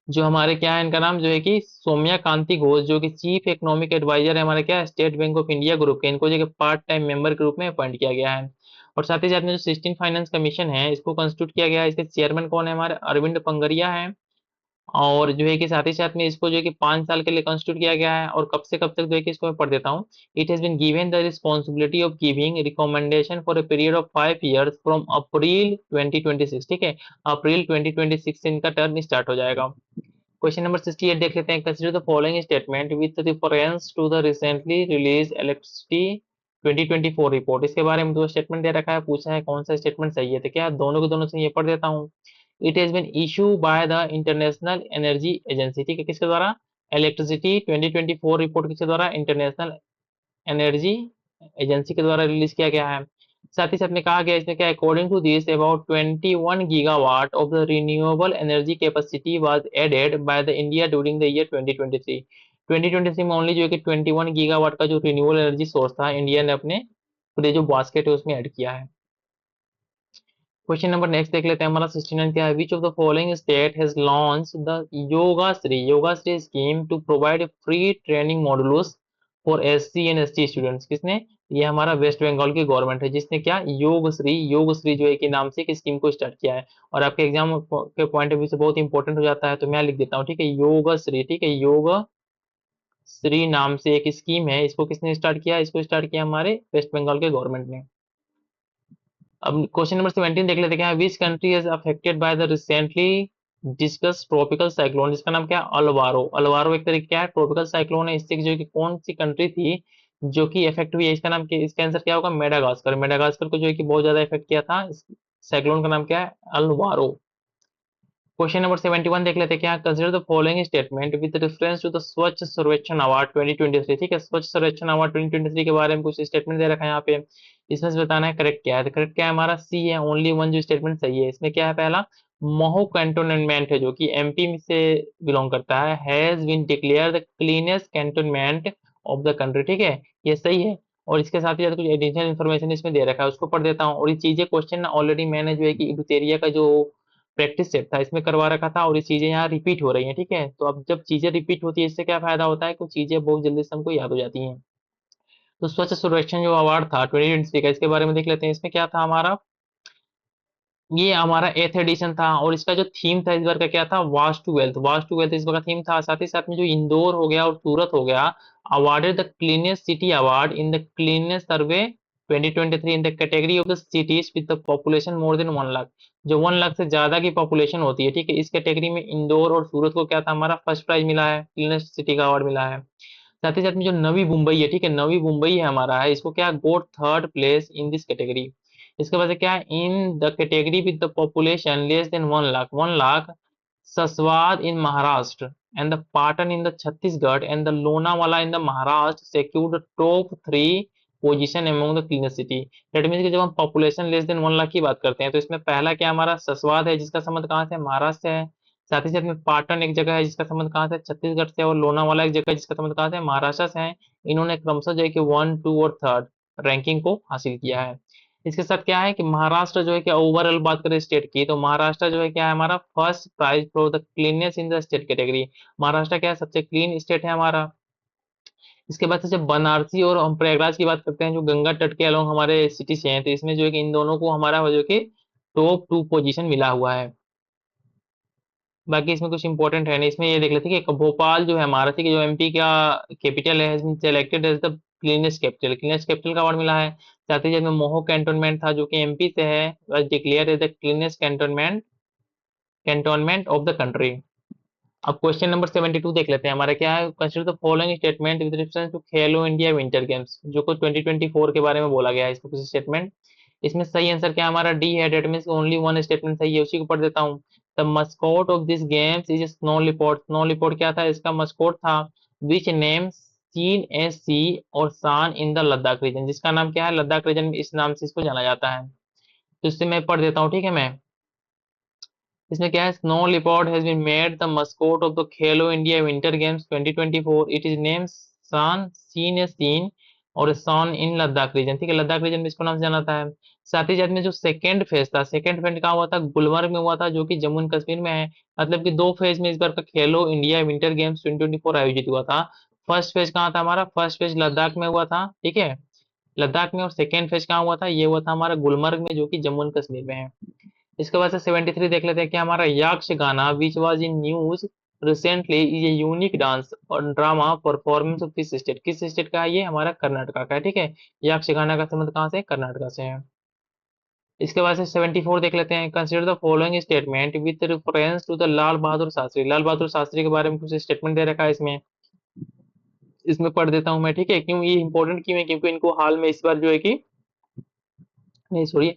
[SPEAKER 1] जो हमारे क्या है, इनका नाम जो है कि सौम्या कांति घोष, जो कि चीफ इकोनॉमिक एडवाइजर है हमारे क्या, state bank of India group के, इनको जो कि पार्ट टाइम मेंबर के रूप में अपॉइंट किया गया है। और साथ ही साथ में जो 16 फाइनेंस कमीशन है, इसको कंस्टिट्यूट किया गया है, इसके चेयरमैन कौन है, हमारे अरविंद पंगरिया है। और जो है कि साथ ही साथ में इसको जो है कि 5 साल के लिए कंस्टिट्यूट किया गया है। और कब से कब तक जो है कि इसको मैं पढ़ देता हूँ। It has been given the responsibility of giving recommendation for a period of 5 years from April 2026। ठीक है, अप्रैल 2026 से इनका टर्म स्टार्ट हो जाएगा। क्वेश्चन नंबर 68 देख लेते हैं। Consider the following statement with reference to the recently release electricity 2024 report. इसके बारे में दो स्टेटमेंट दे रखा है, पूछा है कौन सा स्टेटमेंट सही है, तो क्या दोनों के दोनों से ये पढ़ देता हूँ। It has been issue by the international energy agency. ठीक है, किसके द्वारा, इलेक्ट्रिसिटी 2024 रिपोर्ट किसके द्वारा, इंटरनेशनल एनर्जी एजेंसी के द्वारा रिलीज किया गया है। साथ ही साथ में कहा गया इसमें क्या, according to this about 21 gigawatt of the renewable energy capacity was added by the India during the year 2023। 2023 में ओनली जो है कि 21 गीगावाट का जो रिन्यूएबल एनर्जी सोर्स था, इंडिया ने अपने पूरे जो बास्केट है उसमें ऐड किया है। क्वेश्चन नंबर नेक्स्ट देख लेते हैं। हमारा 69 क्या है, which of the following state has launch the yoga Shree scheme to provide free training modules for SC and ST students. किसने, ये हमारा वेस्ट बंगाल की गवर्नमेंट है, जिसने क्या योग श्री जो है कि नाम से एक स्कीम को स्टार्ट किया है। और आपके एग्जाम के पॉइंट ऑफ व्यू से बहुत इंपॉर्टेंट हो जाता है, तो मैं यहाँ लिख देता हूँ, ठीक है, योग श्री, ठीक है, योग श्री नाम से एक स्कीम है, इसको किसने स्टार्ट किया? इसको स्टार्ट किया हमारे वेस्ट बंगाल के गवर्नमेंट ने। अब क्वेश्चन नंबर 17 देख लेते हैं, क्या which country is affected by the recently discuss tropical cyclone, जिसका नाम क्या है? अल्वारो। अल्वारो एक तरीके क्या है? ट्रॉपिकल साइक्लोन है। इससे जो कि कौन सी कंट्री थी जो कि इफेक्ट हुई है? इसका नाम क्या, इसका आंसर क्या होगा? मेडागास्कर। मेडागास्कर को जो है कि बहुत ज्यादा इफेक्ट किया था। साइक्लोन का नाम क्या है? अल्वारो। क्वेश्चन नंबर 71 देख लेते हैं, क्या consider the following statement with reference to the Swachh Survekshan award 2023, ठीक है, स्वच्छ सर्वेक्षण अवार्ड 2023 के बारे में कुछ स्टेटमेंट दे रखा है यहाँ पे। इसमें से बताना है करेक्ट क्या है। तो करेक्ट क्या है हमारा? सी है, ओनली वन जो स्टेटमेंट सही है। इसमें क्या है? पहला, महू कैंटोनमेंट है जो कि एमपी से बिलोंग करता है, has been declare the cleanest cantonment of the country, ठीक है, ये सही है। और इसके साथ ही साथ कुछ एडिशनल इन्फॉर्मेशन इसमें दे रखा है, उसको पढ़ देता हूँ। और ये चीजें क्वेश्चन ऑलरेडी मैंने जो है कि इबुतेरिया का जो प्रैक्टिस सेट था इसमें करवा रखा था, और ये चीजें यहाँ रिपीट हो रही हैं, ठीक है। तो अब जब चीजें रिपीट होती है, इससे क्या फायदा होता है? कुछ चीजें बहुत जल्दी से हमको याद हो जाती हैं। तो स्वच्छ सर्वेक्षण जो अवार्ड था 2023 का, इसके बारे में देख लेते हैं। इसमें क्या था हमारा? ये हमारा एथ एडिशन था, और इसका जो थीम था इस बार का क्या था? Waste to wealth. Waste to wealth इस बार का थीम था। साथ ही साथ में जो इंदौर हो गया और सूरत हो गया, awarded the cleanest city award in the cleanest survey 2023 in the category of the cities with the population more than 1 lakh. जो 1 लाख से ज्यादा की पॉपुलेशन होती है, ठीक है, इस कैटेगरी में इंदौर और सूरत को क्या था हमारा? फर्स्ट प्राइज मिला है, क्लीनेस्ट सिटी का अवार्ड मिला है। साथ ही साथ में जो नवी मुंबई है, ठीक है, नवी मुंबई है हमारा है, इसको क्या got third place in this category. इसके बाद से क्या है? In the category with the population less than 1 lakh, 1 lakh, Saswad in Maharashtra and the Patan in the Chhattisgarh and the Lonavala in the Maharashtra secured top 3 position among the cleanest city. That means कि जब हम population less than 1 lakh की बात करते हैं, तो इसमें पहला क्या हमारा? ससवाद है, जिसका संबंध कहाँ से? महाराष्ट्र से है। साथ ही साथ में पाटन एक जगह है जिसका संबंध कहाँ से? छत्तीसगढ़ से। और लोनावाला एक जगह है जिसका संबंध कहाँ से? महाराष्ट्र से है। इन्होंने क्रमशः जो है कि 1, 2 और थर्ड रैंकिंग को हासिल किया है। इसके साथ क्या है कि महाराष्ट्र जो है कि ओवरऑल बात करें स्टेट की, तो महाराष्ट्र जो है क्या है हमारा? First prize for the cleanness in the state category. Maharashtra क्या है? सबसे क्लीन स्टेट है हमारा। इसके बाद से जब बनारसी और हम प्रयागराज की बात करते हैं, जो गंगा तट के अलोंग हमारे सिटी से हैं, तो इसमें जो है कि इन दोनों को हमारा जो कि टॉप 2 पोजीशन मिला हुआ है। बाकी इसमें कुछ इंपॉर्टेंट है नहीं। इसमें ये देख लेते हैं कि भोपाल जो है हमारा, ठीक है, जो एमपी का कैपिटल है, has been selected as the cleanest capital, cleanest capital का अवार्ड मिला है। साथ ही साथ में मोहो कैंटोनमेंट था जो कि एमपी से है, was declare as the cleanest cantonment of the country. अब क्वेश्चन नंबर 72 देख लेते हैं, हमारा क्या है? Consider the following statement with reference to Khelo India winter games, जो को 2024 के बारे में बोला गया है, इसको कुछ स्टेटमेंट। इसमें सही आंसर क्या है हमारा? डी है, that means only one statement सही है, उसी को पढ़ देता हूँ। The mascot of this games is snow leopard. Snow leopard क्या था? इसका मस्कोट था। विच नेम सीन ए सी और सान इन द लद्दाख रीजन, जिसका नाम क्या है? लद्दाख रीजन में इस नाम से इसको जाना जाता है। तो इससे मैं पढ़ देता हूँ, ठीक है। मैं इसमें क्या है? Snow leopard has been made the mascot of the Khelo India winter games 2024। It is name सान, सीन ए सीन और सान इन लद्दाख रीजन, ठीक है, लद्दाख रीजन में इसको नाम से जाना जाता है। साथ ही साथ में जो सेकंड फेज था, सेकंड फेज कहाँ हुआ था? गुलमर्ग में हुआ था, जो कि जम्मू एंड कश्मीर में है। मतलब कि 2 फेज में इस बार का खेलो इंडिया विंटर गेम्स 2024 आयोजित हुआ था। फर्स्ट फेज कहाँ था हमारा? फर्स्ट फेज लद्दाख में हुआ था, ठीक है, लद्दाख में। और सेकंड फेज कहाँ हुआ था? ये हुआ था हमारा गुलमर्ग में, जो कि जम्मू एंड कश्मीर में है। इसके बाद से 73 देख लेते हैं कि हमारा यक्ष गाना विच was in news recently is a unique dance और ड्रामा परफॉर्मेंस ऑफ किस स्टेट, किस स्टेट का है? ये हमारा कर्नाटका का है, ठीक है। यक्ष गाना का संबंध कहाँ से? कर्नाटका से है। इसके बाद से 74 देख लेते हैं, consider the following statement with reference to the Lal Bahadur Shastri. Lal Bahadur Shastri के बारे में कुछ स्टेटमेंट दे रखा है इसमें, इसमें पढ़ देता हूं मैं, ठीक है। क्यों ये इंपॉर्टेंट क्यों है? क्योंकि इनको हाल में इस बार जो है कि, नहीं सॉरी,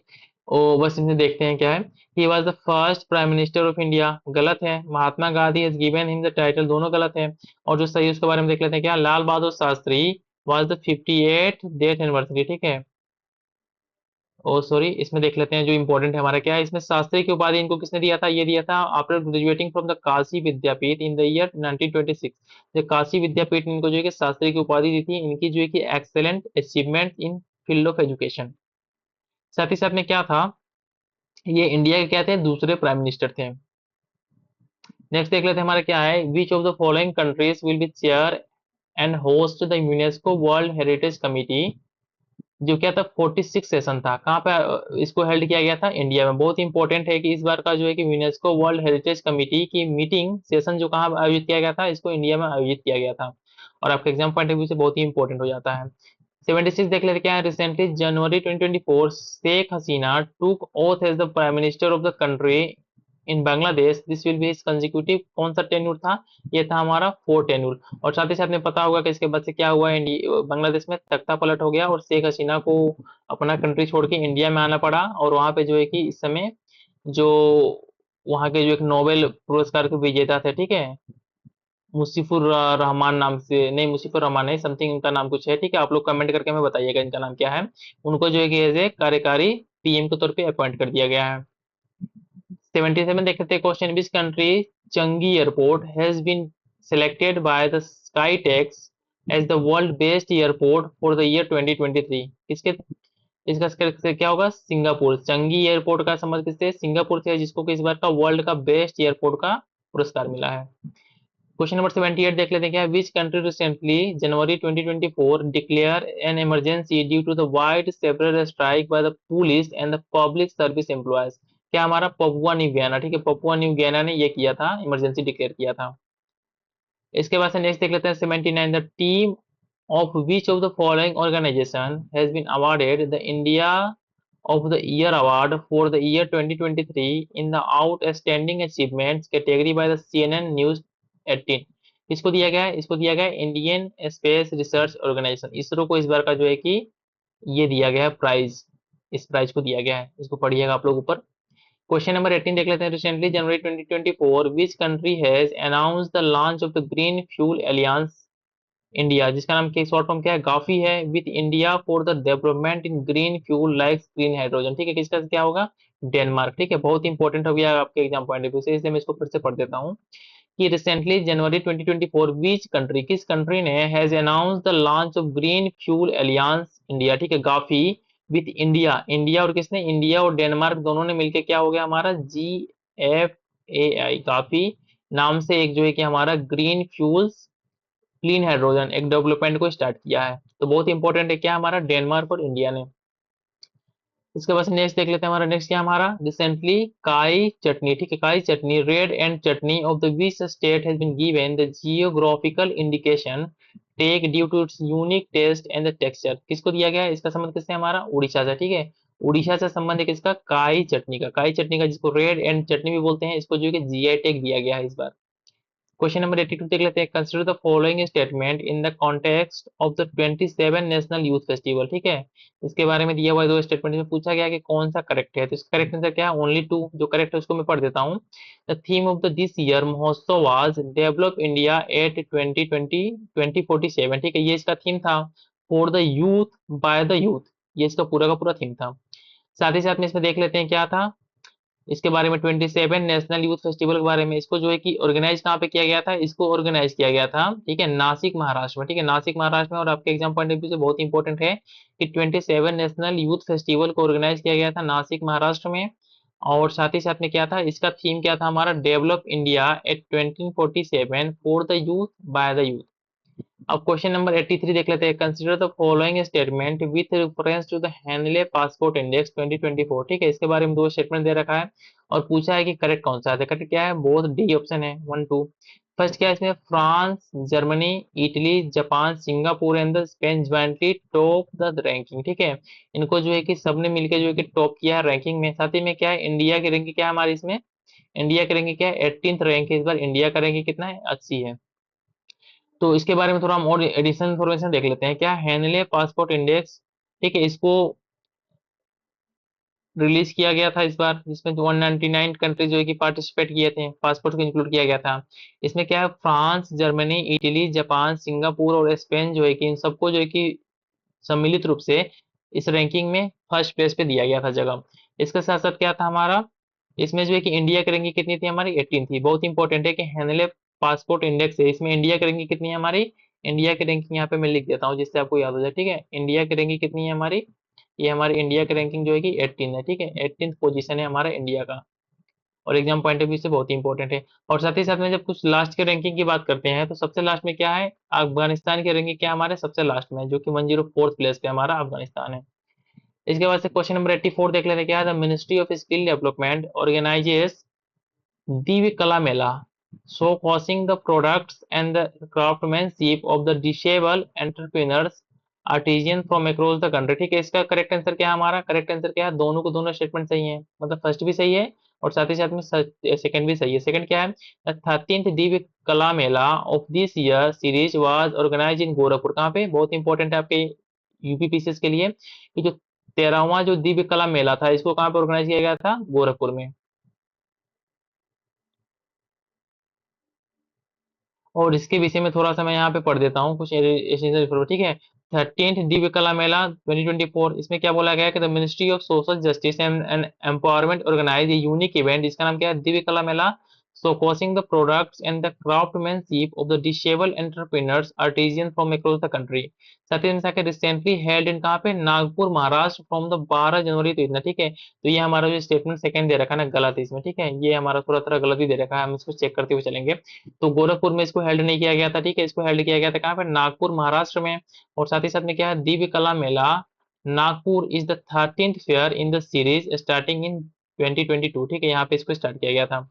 [SPEAKER 1] ओ बस इन्हें देखते हैं क्या है। He was the first prime minister of India, गलत है। Mahatma Gandhi has given him the title, दोनों गलत है। और जो सही है उसके बारे में देख लेते हैं, क्या? Lal Bahadur Shastri was the 58th death anniversary, ठीक है। ओ सॉरी, इसमें देख लेते हैं जो इंपॉर्टेंट है हमारा क्या है। इसमें शास्त्री की उपाधि इनको किसने दिया था? ये दिया था after graduating from the Kashi Vidyapeeth in the year 1926। जो काशी विद्यापीठ ने इनको जो है कि शास्त्री की उपाधि दी थी, इनकी जो है कि excellent achievement in field of education. साथ ही साथ में क्या था? ये इंडिया के क्या थे? दूसरे प्राइम मिनिस्टर थे। नेक्स्ट देख लेते हैं हमारा क्या है। Which of the following countries will be chair and host the UNESCO world heritage committee जो क्या था 46 सेशन था, कहाँ पे इसको हेल्ड किया गया था, इंडिया में। बहुत इंपॉर्टेंट है कि इस बार का जो है कि यूनेस्को वर्ल्ड हेरिटेज कमेटी की मीटिंग सेशन जो कहाँ आयोजित किया गया था, इसको इंडिया में आयोजित किया गया था। और आपके एग्जाम पॉइंट ऑफ व्यू से बहुत ही इंपॉर्टेंट हो जाता है। 76 देख लेते क्या है, recently January 2024 Sheikh Hasina took oath as the prime minister of the country in Bangladesh, this will be his consecutive, कौन सा टेन्यूर था, ये था हमारा 4 टेन्यूर। और साथ ही साथ में पता होगा कि इसके बाद से क्या हुआ, बांग्लादेश में तख्ता पलट हो गया और शेख हसीना को अपना कंट्री छोड़ के इंडिया में आना पड़ा। और वहां पे जो है कि इस समय जो वहां के जो एक नोबेल पुरस्कार के विजेता थे, ठीक है, मुशीफुर रहमान नाम से, नहीं मुशीफुर रहमान नहीं, समथिंग इनका नाम कुछ है, ठीक है, आप लोग कमेंट करके हमें बताइएगा इनका नाम क्या है। उनको जो है कि एज ए कार्यकारी पीएम के तौर पे अपॉइंट कर दिया गया है। 77 देख लेते हैं question, which country Changi airport has been selected by the Skytex as the world best airport for the year 2023, किसके, इसका क्या होगा, सिंगापुर। चंगी एयरपोर्ट का संबंध किससे, सिंगापुर से है, जिसको कि इस बार का वर्ल्ड का बेस्ट एयरपोर्ट का पुरस्कार मिला है। क्वेश्चन नंबर 78 देख लेते हैं क्या, which country recently January 2024 declare an emergency due to the wide separate strike by the police and the public service employees, क्या हमारा पपुआ न्यू गियाना, ठीक है, पपुआ न्यू गियाना ने ये किया था, इमरजेंसी डिक्लेयर किया था। इसके बाद से नेक्स्ट देख लेते हैं 79, the team of which of the following organization has been awarded the India of the year award for the year 2023 in the outstanding achievements category by the CNN news 18, इसको दिया गया है, इसको दिया गया है Indian space research organization, ISRO को इस बार का जो है कि ये दिया गया है प्राइज, इस प्राइज को दिया गया है, इसको पढ़िएगा आप लोग ऊपर। क्वेश्चन नंबर 18 देख लेते हैं, recently January 2024 which country has announce the launch of the green fuel aliens India, जिसका नाम क्या शॉर्ट फॉर्म क्या है, गाफी है, with India for the development in green fuel like green hydrogen, ठीक है, किसका क्या होगा, डेनमार्क, ठीक है, बहुत इंपॉर्टेंट हो गया आपके एग्जाम पॉइंट ऑफ व्यू से, इसलिए मैं इसको फिर से पढ़ देता हूँ कि रिसेंटली जनवरी 2024 विच कंट्री, किस कंट्री ने has announce the launch of green fuel aliens India, ठीक है, गाफी, विथ इंडिया, इंडिया और किसने, इंडिया और डेनमार्क दोनों ने मिलकर क्या हो गया हमारा GFAI, गाफी नाम से एक जो है कि हमारा ग्रीन फ्यूल्स क्लीन हाइड्रोजन एक डेवलपमेंट को स्टार्ट किया है। तो बहुत इंपॉर्टेंट है क्या हमारा, डेनमार्क और इंडिया ने। इसके बाद नेक्स्ट देख लेते हैं, हमारा नेक्स्ट क्या हमारा, रिसेंटली काई चटनी, ठीक है, Kai chutney red ant chutney of the which state has been given the geographical indication tag due to its unique taste and the texture, किसको दिया गया है, इसका संबंध किससे, हमारा उड़ीसा से, ठीक है, उड़ीसा से संबंध है किसका, काई चटनी का, काई चटनी का, जिसको रेड एंड चटनी भी बोलते हैं, इसको जो है GI टैग दिया गया है इस बार। क्वेश्चन नंबर 82 देख लेते हैं, consider the following statement in the context of the 27 national youth festival, ठीक है, इसके बारे में दिया हुआ है दो स्टेटमेंट में, पूछा गया कि कौन सा करेक्ट है, तो इसका करेक्ट आंसर क्या है, ओनली टू, जो करेक्ट है उसको मैं पढ़ देता हूँ। The theme of the this year महोत्सव वाज डेवलप इंडिया एट 2020 2047, ठीक है, ये इसका थीम था, for the youth by the youth, ये इसका पूरा का पूरा थीम था। साथ ही साथ में इसमें देख लेते हैं क्या था इसके बारे में, 27 नेशनल यूथ फेस्टिवल के बारे में, इसको जो है कि ऑर्गेनाइज कहाँ पे किया गया था, इसको ऑर्गेनाइज किया गया था, ठीक है, नासिक महाराष्ट्र में, ठीक है, नासिक महाराष्ट्र में। और आपके एग्जाम पॉइंट ऑफ व्यू से बहुत इंपॉर्टेंट है कि 27 नेशनल यूथ फेस्टिवल को ऑर्गेनाइज किया गया था नासिक महाराष्ट्र में। और साथ ही साथ में क्या था, इसका थीम क्या था हमारा, develop India at 2047 for the youth by the youth. अब क्वेश्चन नंबर 83 देख लेते हैं, consider the following statement with reference to the Henley passport index 2024, ठीक है, इसके बारे में दो स्टेटमेंट दे रखा है और पूछा है कि करेक्ट कौन सा है, करेक्ट क्या है, बोथ डी ऑप्शन है 1 2। फर्स्ट क्या है इसमें, France Germany Italy Japan Singapore and the Spain jointly top the ranking, ठीक है, इनको जो है कि सबने मिलकर जो है कि टॉप किया है रैंकिंग में। साथ ही में क्या है, इंडिया की रैंकिंग क्या है हमारी इसमें, इंडिया की रैंकिंग क्या है, 18th रैंक है इस बार, इंडिया का रैंकिंग कितना है, 80 है। तो इसके बारे में थोड़ा हम और एडिशनल इन्फॉर्मेशन देख लेते हैं, क्या हैंडले पासपोर्ट इंडेक्स, ठीक है, इसको रिलीज किया गया था इस बार, जिसमें 199 कंट्रीज जो है कि पार्टिसिपेट किए थे, पासपोर्ट को इंक्लूड किया गया था। इसमें क्या है, France Germany Italy Japan Singapore और स्पेन जो है कि इन सबको जो है कि सम्मिलित रूप से इस रैंकिंग में फर्स्ट प्लेस पे दिया गया था जगह। इसके साथ साथ क्या था हमारा, इसमें जो है कि इंडिया की रैंकिंग कितनी थी हमारी, 18 थी। बहुत इंपॉर्टेंट है कि हैंडले पासपोर्ट इंडेक्स है, इसमें इंडिया की रैंकिंग कितनी है हमारी, इंडिया की रैंकिंग यहाँ पे मैं लिख देता हूँ जिससे आपको याद हो जाए, ठीक है, इंडिया की रैंकिंग कितनी है हमारी, ये हमारी इंडिया की रैंकिंग जो है कि 18 है, ठीक है, 18th पोजीशन है हमारा इंडिया का। और एग्जाम पॉइंट ऑफ व्यू से बहुत ही इंपॉर्टेंट है। और साथ ही साथ में जब कुछ लास्ट के रैंकिंग की बात करते हैं तो सबसे लास्ट में क्या है, अफगानिस्तान की रैंकिंग क्या है हमारे सबसे लास्ट में, जो कि 104 प्लेस पे हमारा अफगानिस्तान है। इसके बाद से क्वेश्चन नंबर 84 देख लेते हैं, क्या है, the ministry of skill development organises Divikala Mela, showcasing the products and the craftsmanship of the disabled entrepreneurs, artisans from across the country। ठीक है, इसका करेक्ट आंसर क्या है, हमारा करेक्ट आंसर क्या है, दोनों को दोनों स्टेटमेंट सही है, मतलब फर्स्ट भी सही है और साथ ही साथ में सेकंड भी सही है। सेकंड क्या है, the 13th Divya Kala Mela of this year series was organise in Gorakhpur. कहाँ पे, बहुत इंपॉर्टेंट है आपके यूपीपीसीएस के लिए कि जो 13वां जो दिव्य कला मेला था इसको कहाँ पे ऑर्गेनाइज किया गया था, गोरखपुर में। और इसके विषय में थोड़ा सा मैं यहाँ पे पढ़ देता हूँ कुछ एसेंशियल इन्फॉर्मेशन, ठीक है। 13th दिव्य कला मेला 2024, इसमें क्या बोला गया है कि the ministry of social justice and empowerment organize a unique event, इसका नाम क्या है, दिव्य कला मेला, showcasing the products and the craftsmanship of the disabled entrepreneurs artisans from across the country। साथ ही में रिसेंटली हेल्ड इन कहाँ पे, नागपुर महाराष्ट्र फ्रॉम द 12 जनवरी, तो इतना ठीक है। तो ये हमारा जो स्टेटमेंट सेकंड दे रखा है ना, गलत है इसमें, ठीक है, ये हमारा थोड़ा थोड़ा गलत ही दे रखा है, हम इसको चेक करते हुए चलेंगे। तो गोरखपुर में इसको हेल्ड नहीं किया गया था, ठीक है, इसको हेल्ड किया गया था कहाँ पे, नागपुर महाराष्ट्र में। और साथ ही साथ में क्या है, Divya Kala Mela Nagpur is the 13th fair in the series starting in 2022, ठीक है, यहाँ पे इसको स्टार्ट किया गया था।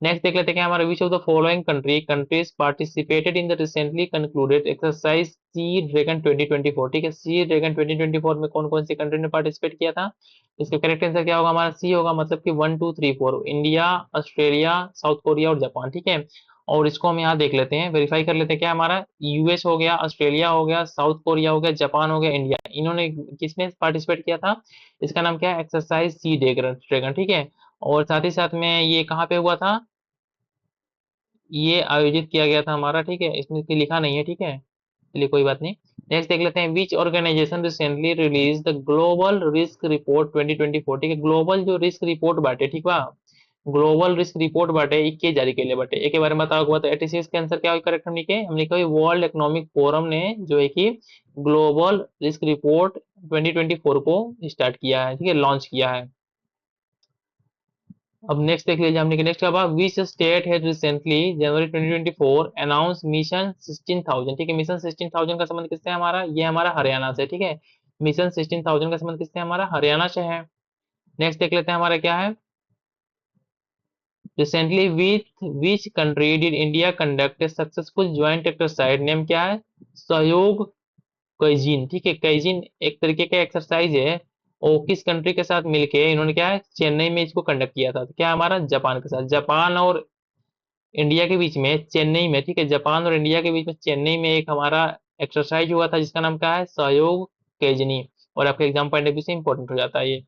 [SPEAKER 1] नेक्स्ट देख लेते हैं क्या हमारा, which of the following countries participated in the recently concluded exercise sea dragon 2024। ठीक है, सी ड्रैगन 2024 में कौन कौन सी कंट्री ने पार्टिसिपेट किया था, इसका करेक्ट आंसर क्या होगा, हमारा सी होगा, मतलब कि 1 2 3 4, इंडिया, ऑस्ट्रेलिया, साउथ कोरिया और जापान, ठीक है। और इसको हम यहाँ देख लेते हैं, वेरीफाई कर लेते हैं, क्या हमारा यूएस हो गया, ऑस्ट्रेलिया हो गया, साउथ कोरिया हो गया, जापान हो गया, इंडिया, इन्होंने किसमें पार्टिसिपेट किया था, इसका नाम क्या है, एक्सरसाइज सी ड्रैगन, ठीक है। और साथ ही साथ में ये कहाँ पे हुआ था, ये आयोजित किया गया था हमारा, ठीक है, इसमें कोई लिखा नहीं है, ठीक है, चलिए कोई बात नहीं। नेक्स्ट देख लेते हैं, which organisation recently release the global risk report 2024। ठीक है, ग्लोबल जो रिस्क रिपोर्ट बाटे, ठीक बा, ग्लोबल रिस्क रिपोर्ट बाटे, इक्के जारी के लिए बाटे, एक के बारे में बताओ हुआ, तो 86 के आंसर क्या करेक्ट हम लिखे, हमने कहा वर्ल्ड इकोनॉमिक फोरम ने जो है कि ग्लोबल रिस्क रिपोर्ट 2024 को स्टार्ट किया है, ठीक है, लॉन्च किया है। अब नेक्स्ट देख लीजिए हमने, नेक्स्ट क्या, विच state has recently January 2024 announce mission 16,000। ठीक है, मिशन 16,000 का संबंध किससे है हमारा, ये हमारा हरियाणा से, ठीक है, मिशन 16,000 का संबंध किससे है, हमारा हरियाणा से है। नेक्स्ट देख लेते हैं हमारा क्या है, recently with which country did India conduct a successful joint exercise, name क्या है, सहयोग कैजिन। ठीक है, कैजिन एक तरीके का एक्सरसाइज है, और किस कंट्री के साथ मिलके इन्होंने क्या है, चेन्नई में इसको कंडक्ट किया था, तो क्या हमारा जापान के साथ, जापान और इंडिया के बीच में चेन्नई में, ठीक है, जापान और इंडिया के बीच में चेन्नई में एक हमारा एक्सरसाइज हुआ था जिसका नाम क्या है, सहयोग कैजनी, और आपके एग्जाम पॉइंट ऑफ व्यू से इंपॉर्टेंट हो जाता है ये।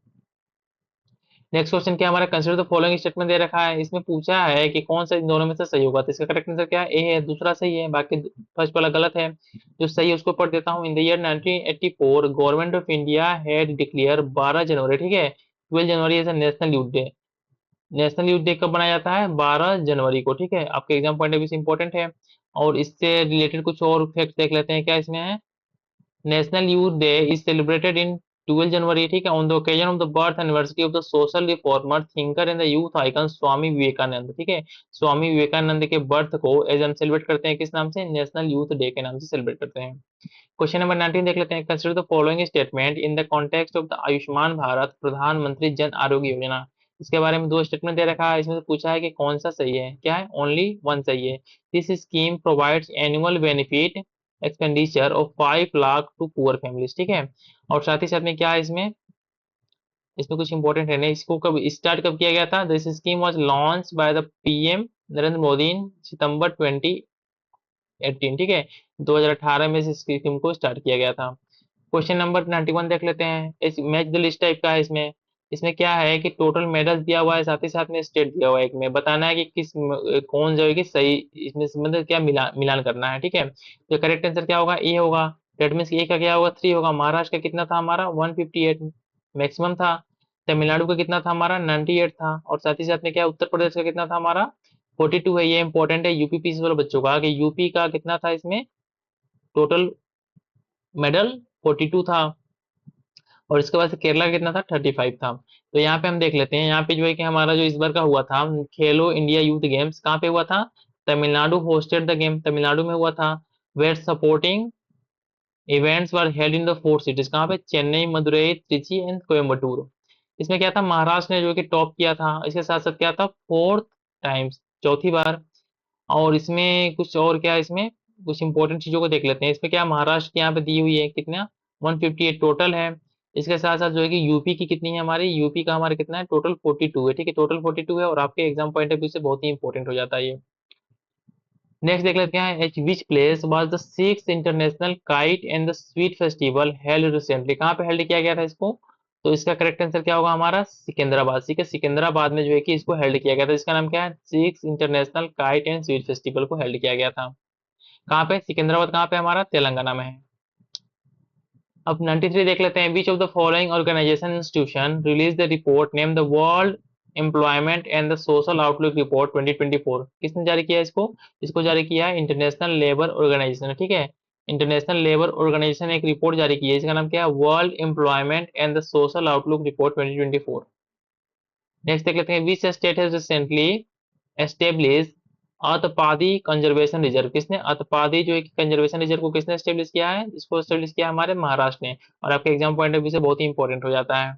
[SPEAKER 1] नेक्स्ट क्वेश्चन क्या हमारा, कंसिडर द फॉलोइंग स्टेटमेंट दे रखा है, इसमें पूछा है कि कौन सा इन दोनों में से सही होगा, तो इसका करेक्ट आंसर क्या है, ए है, दूसरा सही है, बाकी फर्स्ट वाला गलत है। जो सही है उसको पढ़ देता हूँ, in the year 1984 government of India had declare 12 January, ठीक है, 12 January as a national youth day. National youth day कब बनाया जाता है, 12 जनवरी को, ठीक है, आपके एग्जाम पॉइंट ऑफ व्यू से इंपॉर्टेंट है। और इससे रिलेटेड कुछ और फैक्ट देख लेते हैं, क्या इसमें है, national youth day is celebrated in 12 January, ठीक है, on the occasion of the birth anniversary of the social reformer thinker and the youth icon Swami Vivekananda. ठीक है, स्वामी विवेकानंद के बर्थ को एज हम सेलिब्रेट करते हैं, किस नाम से, नेशनल यूथ डे के नाम से सेलिब्रेट करते हैं। क्वेश्चन नंबर 19 देख लेते हैं, consider the following statement in the context of the Ayushman Bharat प्रधानमंत्री जन आरोग्य योजना। इसके बारे में दो स्टेटमेंट दे रखा है, इसमें से पूछा है कि कौन सा सही है, क्या है, ओनली वन सही है। This scheme provides annual benefit expenditure of 5 lakh to poor families, ठीक है। और साथ ही साथ में क्या है इसमें, इसमें कुछ इंपॉर्टेंट है नहीं, इसको कब स्टार्ट कब किया गया था, this scheme was launch by the PM Narendra Modi in September 2018, ठीक है, 2018 में इस स्कीम को स्टार्ट किया गया था। क्वेश्चन नंबर 91 देख लेते हैं, इस मैच द लिस्ट टाइप का है, इसमें इसमें क्या है कि टोटल मेडल्स दिया हुआ है, साथ ही साथ में स्टेट दिया हुआ है, एक में बताना है कि किस कौन जो है कि सही, इसमें मतलब क्या मिलान करना है, ठीक है। तो करेक्ट आंसर क्या होगा, ए होगा, डेट मीन्स ए का क्या होगा, 3 होगा। महाराष्ट्र का कितना था हमारा, 158 मैक्सिमम था। तमिलनाडु का कितना था हमारा, 98 था। और साथ ही साथ में क्या, उत्तर प्रदेश का कितना था हमारा, 42 है। ये इंपॉर्टेंट है यूपी पीसी वाले बच्चों का, कि यूपी का कितना था इसमें टोटल मेडल, 42 था। और इसके बाद से केरला का कितना था, 35 था। तो यहाँ पे हम देख लेते हैं, यहाँ पे जो है कि हमारा जो इस बार का हुआ था खेलो इंडिया यूथ गेम्स, कहाँ पे हुआ था, Tamil Nadu hosted the game, Tamil Nadu में हुआ था। Where supporting events were held in the 4 cities, कहाँ पे, चेन्नई, मदुरई, त्रिची एंड कोयम्बटूर। इसमें क्या था, महाराष्ट्र ने जो कि टॉप किया था, इसके साथ साथ क्या था, फोर्थ टाइम्स, चौथी बार। और इसमें कुछ और क्या है, इसमें कुछ इंपॉर्टेंट चीजों को देख लेते हैं। इसमें क्या, महाराष्ट्र की यहाँ पे दी हुई है कितना, 158 टोटल है। इसके साथ साथ जो है कि यूपी की कितनी है, हमारी यूपी का हमारा कितना है, टोटल 42 है, ठीक है, टोटल 42 है, और आपके एग्जाम पॉइंट ऑफ व्यू से बहुत ही इंपॉर्टेंट हो जाता है ये। नेक्स्ट देख लेते हैं, H which place was the six international kite and the sweet festival held recently, कहाँ पे हेल्ड किया गया था इसको। तो इसका करेक्ट आंसर क्या होगा हमारा, सिकंदराबाद, ठीक है, सिकंदराबाद में जो है कि इसको हेल्ड किया गया था। इसका नाम क्या है, six international kite and sweet festival को हेल्ड किया गया था। कहाँ पे, सिकंदराबाद, कहाँ पे, हमारा तेलंगाना में है। अब 93 देख लेते हैं, which of the following organisation institution release the report name the world employment and the social outlook report 2024, किसने जारी किया इसको, इसको जारी किया है इंटरनेशनल लेबर ऑर्गेनाइजेशन, ठीक है, इंटरनेशनल लेबर ऑर्गेनाइजेशन एक रिपोर्ट जारी की है, इसका नाम क्या है, world employment and the social outlook report 2024। Next देख लेते हैं, which state has recently establish Atpadi conservation reserve, किसने, अतपादी जो है कंजर्वेशन रिजर्व को किसने एस्टेब्लिश किया है, इसको एस्टेब्लिश किया हमारे महाराष्ट्र ने, और आपके एग्जाम पॉइंट ऑफ व्यू से बहुत ही इंपॉर्टेंट हो जाता है।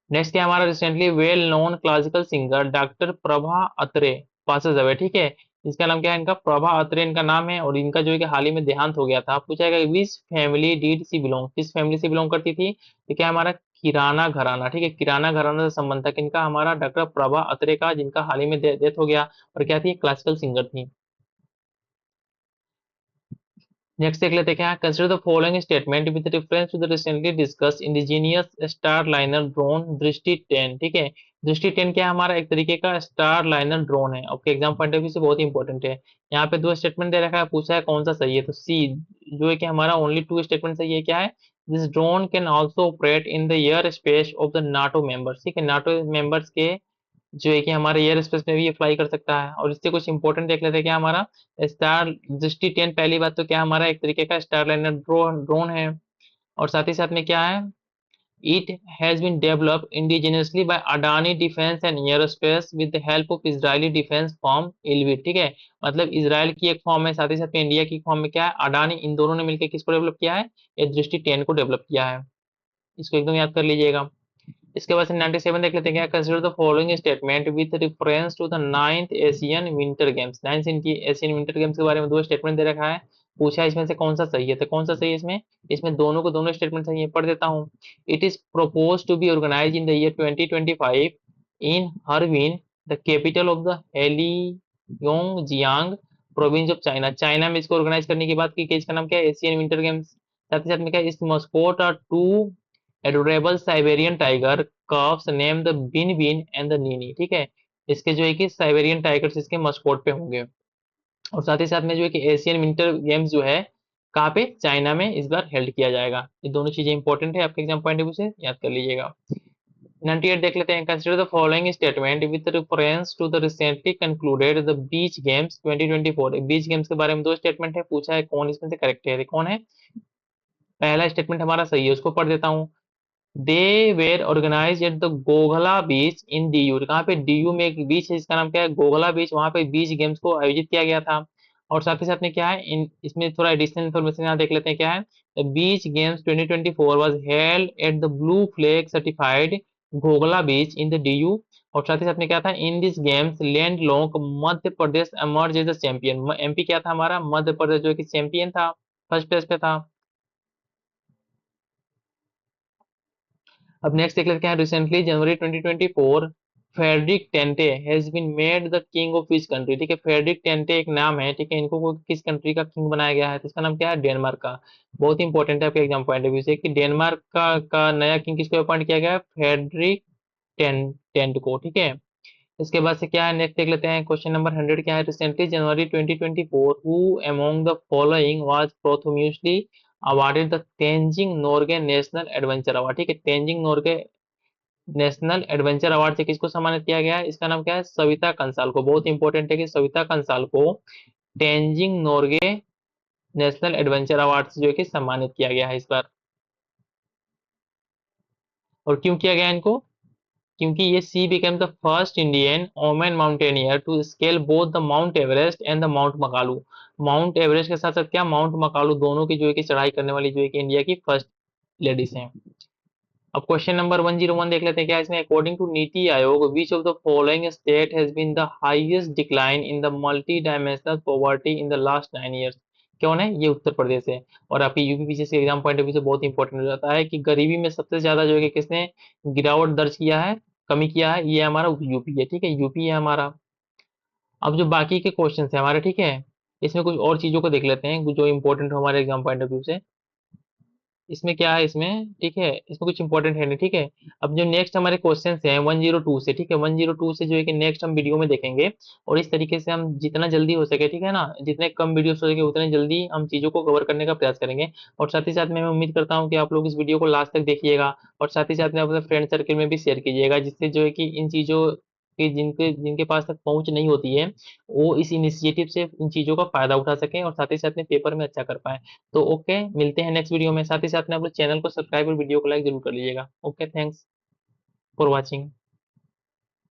[SPEAKER 1] नेक्स्ट क्या हमारा, recently well known classical singer doctor Prabha Atre passes away, ठीक है, इसका नाम क्या है, इनका प्रभा अत्रे इनका नाम है, और इनका जो है कि हाल ही में देहांत हो गया था। पूछा जाएगा which family did she belong, किस फैमिली से बिलोंग करती थी, तो क्या हमारा किराना घराना, ठीक है, किराना घराना से संबंध था किनका, हमारा डॉक्टर प्रभा अत्रे का, जिनका हाल ही में डेथ हो गया, और क्या थी, क्लासिकल सिंगर थी। नेक्स्ट देख लेते हैं क्या, consider the following statement with reference to the recently discuss indigenous star liner drone Drishti 10, ठीक है, दृष्टि 10 क्या है, हमारा एक तरीके का स्टार लाइनर ड्रोन है, आपके एग्जाम पॉइंट ऑफ व्यू से बहुत ही इंपॉर्टेंट है। यहाँ पे दो स्टेटमेंट दे रखा है, पूछा है कौन सा सही है, तो सी जो है कि हमारा ओनली टू स्टेटमेंट सही है, क्या है, this drone can also operate in the air space of the NATO members, ठीक है, नाटो मेंबर्स के जो है कि हमारे एयर स्पेस में भी ये फ्लाई कर सकता है। और इससे कुछ इंपॉर्टेंट देख लेते हैं, क्या हमारा स्टार दृष्टि 10, पहली बात तो क्या हमारा एक तरीके का स्टार लाइनर ड्रोन है, और साथ ही साथ में क्या है, it has been developed indigenously by Adani defence and aerospace with the help of Israeli defence firm Elbit, ठीक है, मतलब इसराइल की एक फॉर्म है, साथ ही साथ में इंडिया की फॉर्म में क्या है, अडानी, इन दोनों ने मिलकर किसको डेवलप किया है, ये दृष्टि 10 को डेवलप किया है, इसको एकदम याद कर लीजिएगा। इसके बाद से 97 देख लेते हैं, क्या, consider the following statement with reference to the ninth Asian winter games, ninth Asian winter games के बारे में दो स्टेटमेंट दे रखा है, पूछा है इसमें से कौन सा सही है, तो कौन सा सही है इसमें, इसमें दोनं को दोनों स्टेटमेंट सही है, पढ़ देता हूँ। It is propose to be organise in the year 2025 in Harbin, the capital of the Heilongjiang province of China, China में इसको ऑर्गेनाइज करने की बात की कि इसका नाम क्या है, एशियन विंटर गेम्स। साथ ही साथ में क्या है, इस mascot are two adorable Siberian tiger cubs name the Binbin and the Nini, ठीक है, इसके जो है कि साइबेरियन टाइगर्स इसके मस्कोट पे होंगे। और साथ ही साथ में जो है कि एशियन विंटर गेम्स जो है कहाँ पे, चाइना में इस बार हेल्ड किया जाएगा। ये दोनों चीजें इंपॉर्टेंट है, आपके एग्जाम पॉइंट ऑफ व्यू से याद कर लीजिएगा। 98 देख लेते हैं, consider the following statement with reference to the recently concluded the beach games 2024, beach games के बारे में दो स्टेटमेंट है, पूछा है कौन इसमें से करेक्ट है, कौन है, पहला स्टेटमेंट हमारा सही है, उसको पढ़ देता हूँ। They were organise at the Ghoghla beach in Diu, कहाँ पे, डीयू में एक बीच है जिसका नाम क्या है, गोगला बीच, वहां पे बीच गेम्स को आयोजित किया गया था। और साथ ही साथ में क्या है, इन इसमें थोड़ा एडिशनल इन्फॉर्मेशन यहाँ देख लेते हैं, क्या है, the beach games 2024 was held at the blue flag certified Gogla beach in the DU. और साथ ही साथ में क्या था, in this games land lock Madhya Pradesh emerge as the champion, MP क्या था हमारा, मध्य प्रदेश जो कि चैंपियन था, फर्स्ट प्लेस पे था। अब नेक्स्ट देख लेते हैं, recently January 2024 Frederik tenth has been made the king of which country, ठीक है, फेडरिक टेंटे एक नाम है, ठीक है, इनको किस कंट्री का किंग बनाया गया है, तो इसका नाम क्या है, डेनमार्क का। बहुत इंपॉर्टेंट है आपके एग्जाम पॉइंट ऑफ व्यू से कि डेनमार्क का नया किंग किसको अपॉइंट किया गया है, फेडरिक टेंट को, ठीक है। इसके बाद से क्या है, नेक्स्ट देख लेते हैं, क्वेश्चन नंबर 100 क्या है, recently January 2024 who among the following was posthumously awarded the Tenzing Norgay national adventure award, ठीक है, Tenzing Norgay national adventure award से किसको सम्मानित किया गया है, इसका नाम क्या है, सविता कंसाल को। बहुत इंपॉर्टेंट है कि सविता कंसाल को Tenzing Norgay national adventure award से जो है कि सम्मानित किया गया है इस बार। और क्यों किया गया इनको? क्योंकि ये she became the first Indian women mountaineer to scale both the Mount Everest and the Mount Makalu. Mount Everest के साथ साथ क्या माउंट मकालू दोनों की जो है कि चढ़ाई करने वाली जो है कि इंडिया की फर्स्ट लेडीज हैं। अब क्वेश्चन नंबर 101 देख लेते हैं क्या इसमें। According to NITI Aayog which of the following state has been the highest decline in the multi dimensional poverty in the last 9 years. कौन है ये? उत्तर प्रदेश है। और आपकी यूपी पीसीएस के एग्जाम पॉइंट ऑफ व्यू से बहुत इंपॉर्टेंट हो जाता है कि गरीबी में सबसे ज्यादा जो है कि किसने गिरावट दर्ज किया है, कमी किया है, ये हमारा यूपी है। ठीक है, यूपी है हमारा। अब जो बाकी के क्वेश्चन है हमारे, ठीक है, इसमें कुछ और चीजों को देख लेते हैं जो इंपॉर्टेंट हो हमारे एग्जाम पॉइंट ऑफ व्यू से। इसमें क्या है इसमें, ठीक है, इसमें कुछ इंपॉर्टेंट है नहीं, ठीक है। अब जो नेक्स्ट हमारे क्वेश्चन हैं 102 से, ठीक है, 102 से जो है कि नेक्स्ट हम वीडियो में देखेंगे। और इस तरीके से हम जितना जल्दी हो सके, ठीक है ना, जितने कम वीडियोस हो सके उतने जल्दी हम चीजों को कवर करने का प्रयास करेंगे। और साथ ही साथ में मैं उम्मीद करता हूँ कि आप लोग इस वीडियो को लास्ट तक देखिएगा। और साथ ही साथ में अपने फ्रेंड सर्कल में भी शेयर कीजिएगा, जिससे जो है कि इन चीजों की जिनके जिनके पास तक पहुंच नहीं होती है, वो इस इनिशिएटिव से इन चीजों का फायदा उठा सकें और साथ ही साथ में पेपर में अच्छा कर पाए। तो ओके, मिलते हैं नेक्स्ट वीडियो में। साथ ही साथ में आप लोग चैनल को सब्सक्राइब और वीडियो को लाइक जरूर कर लीजिएगा। Okay, thanks for watching.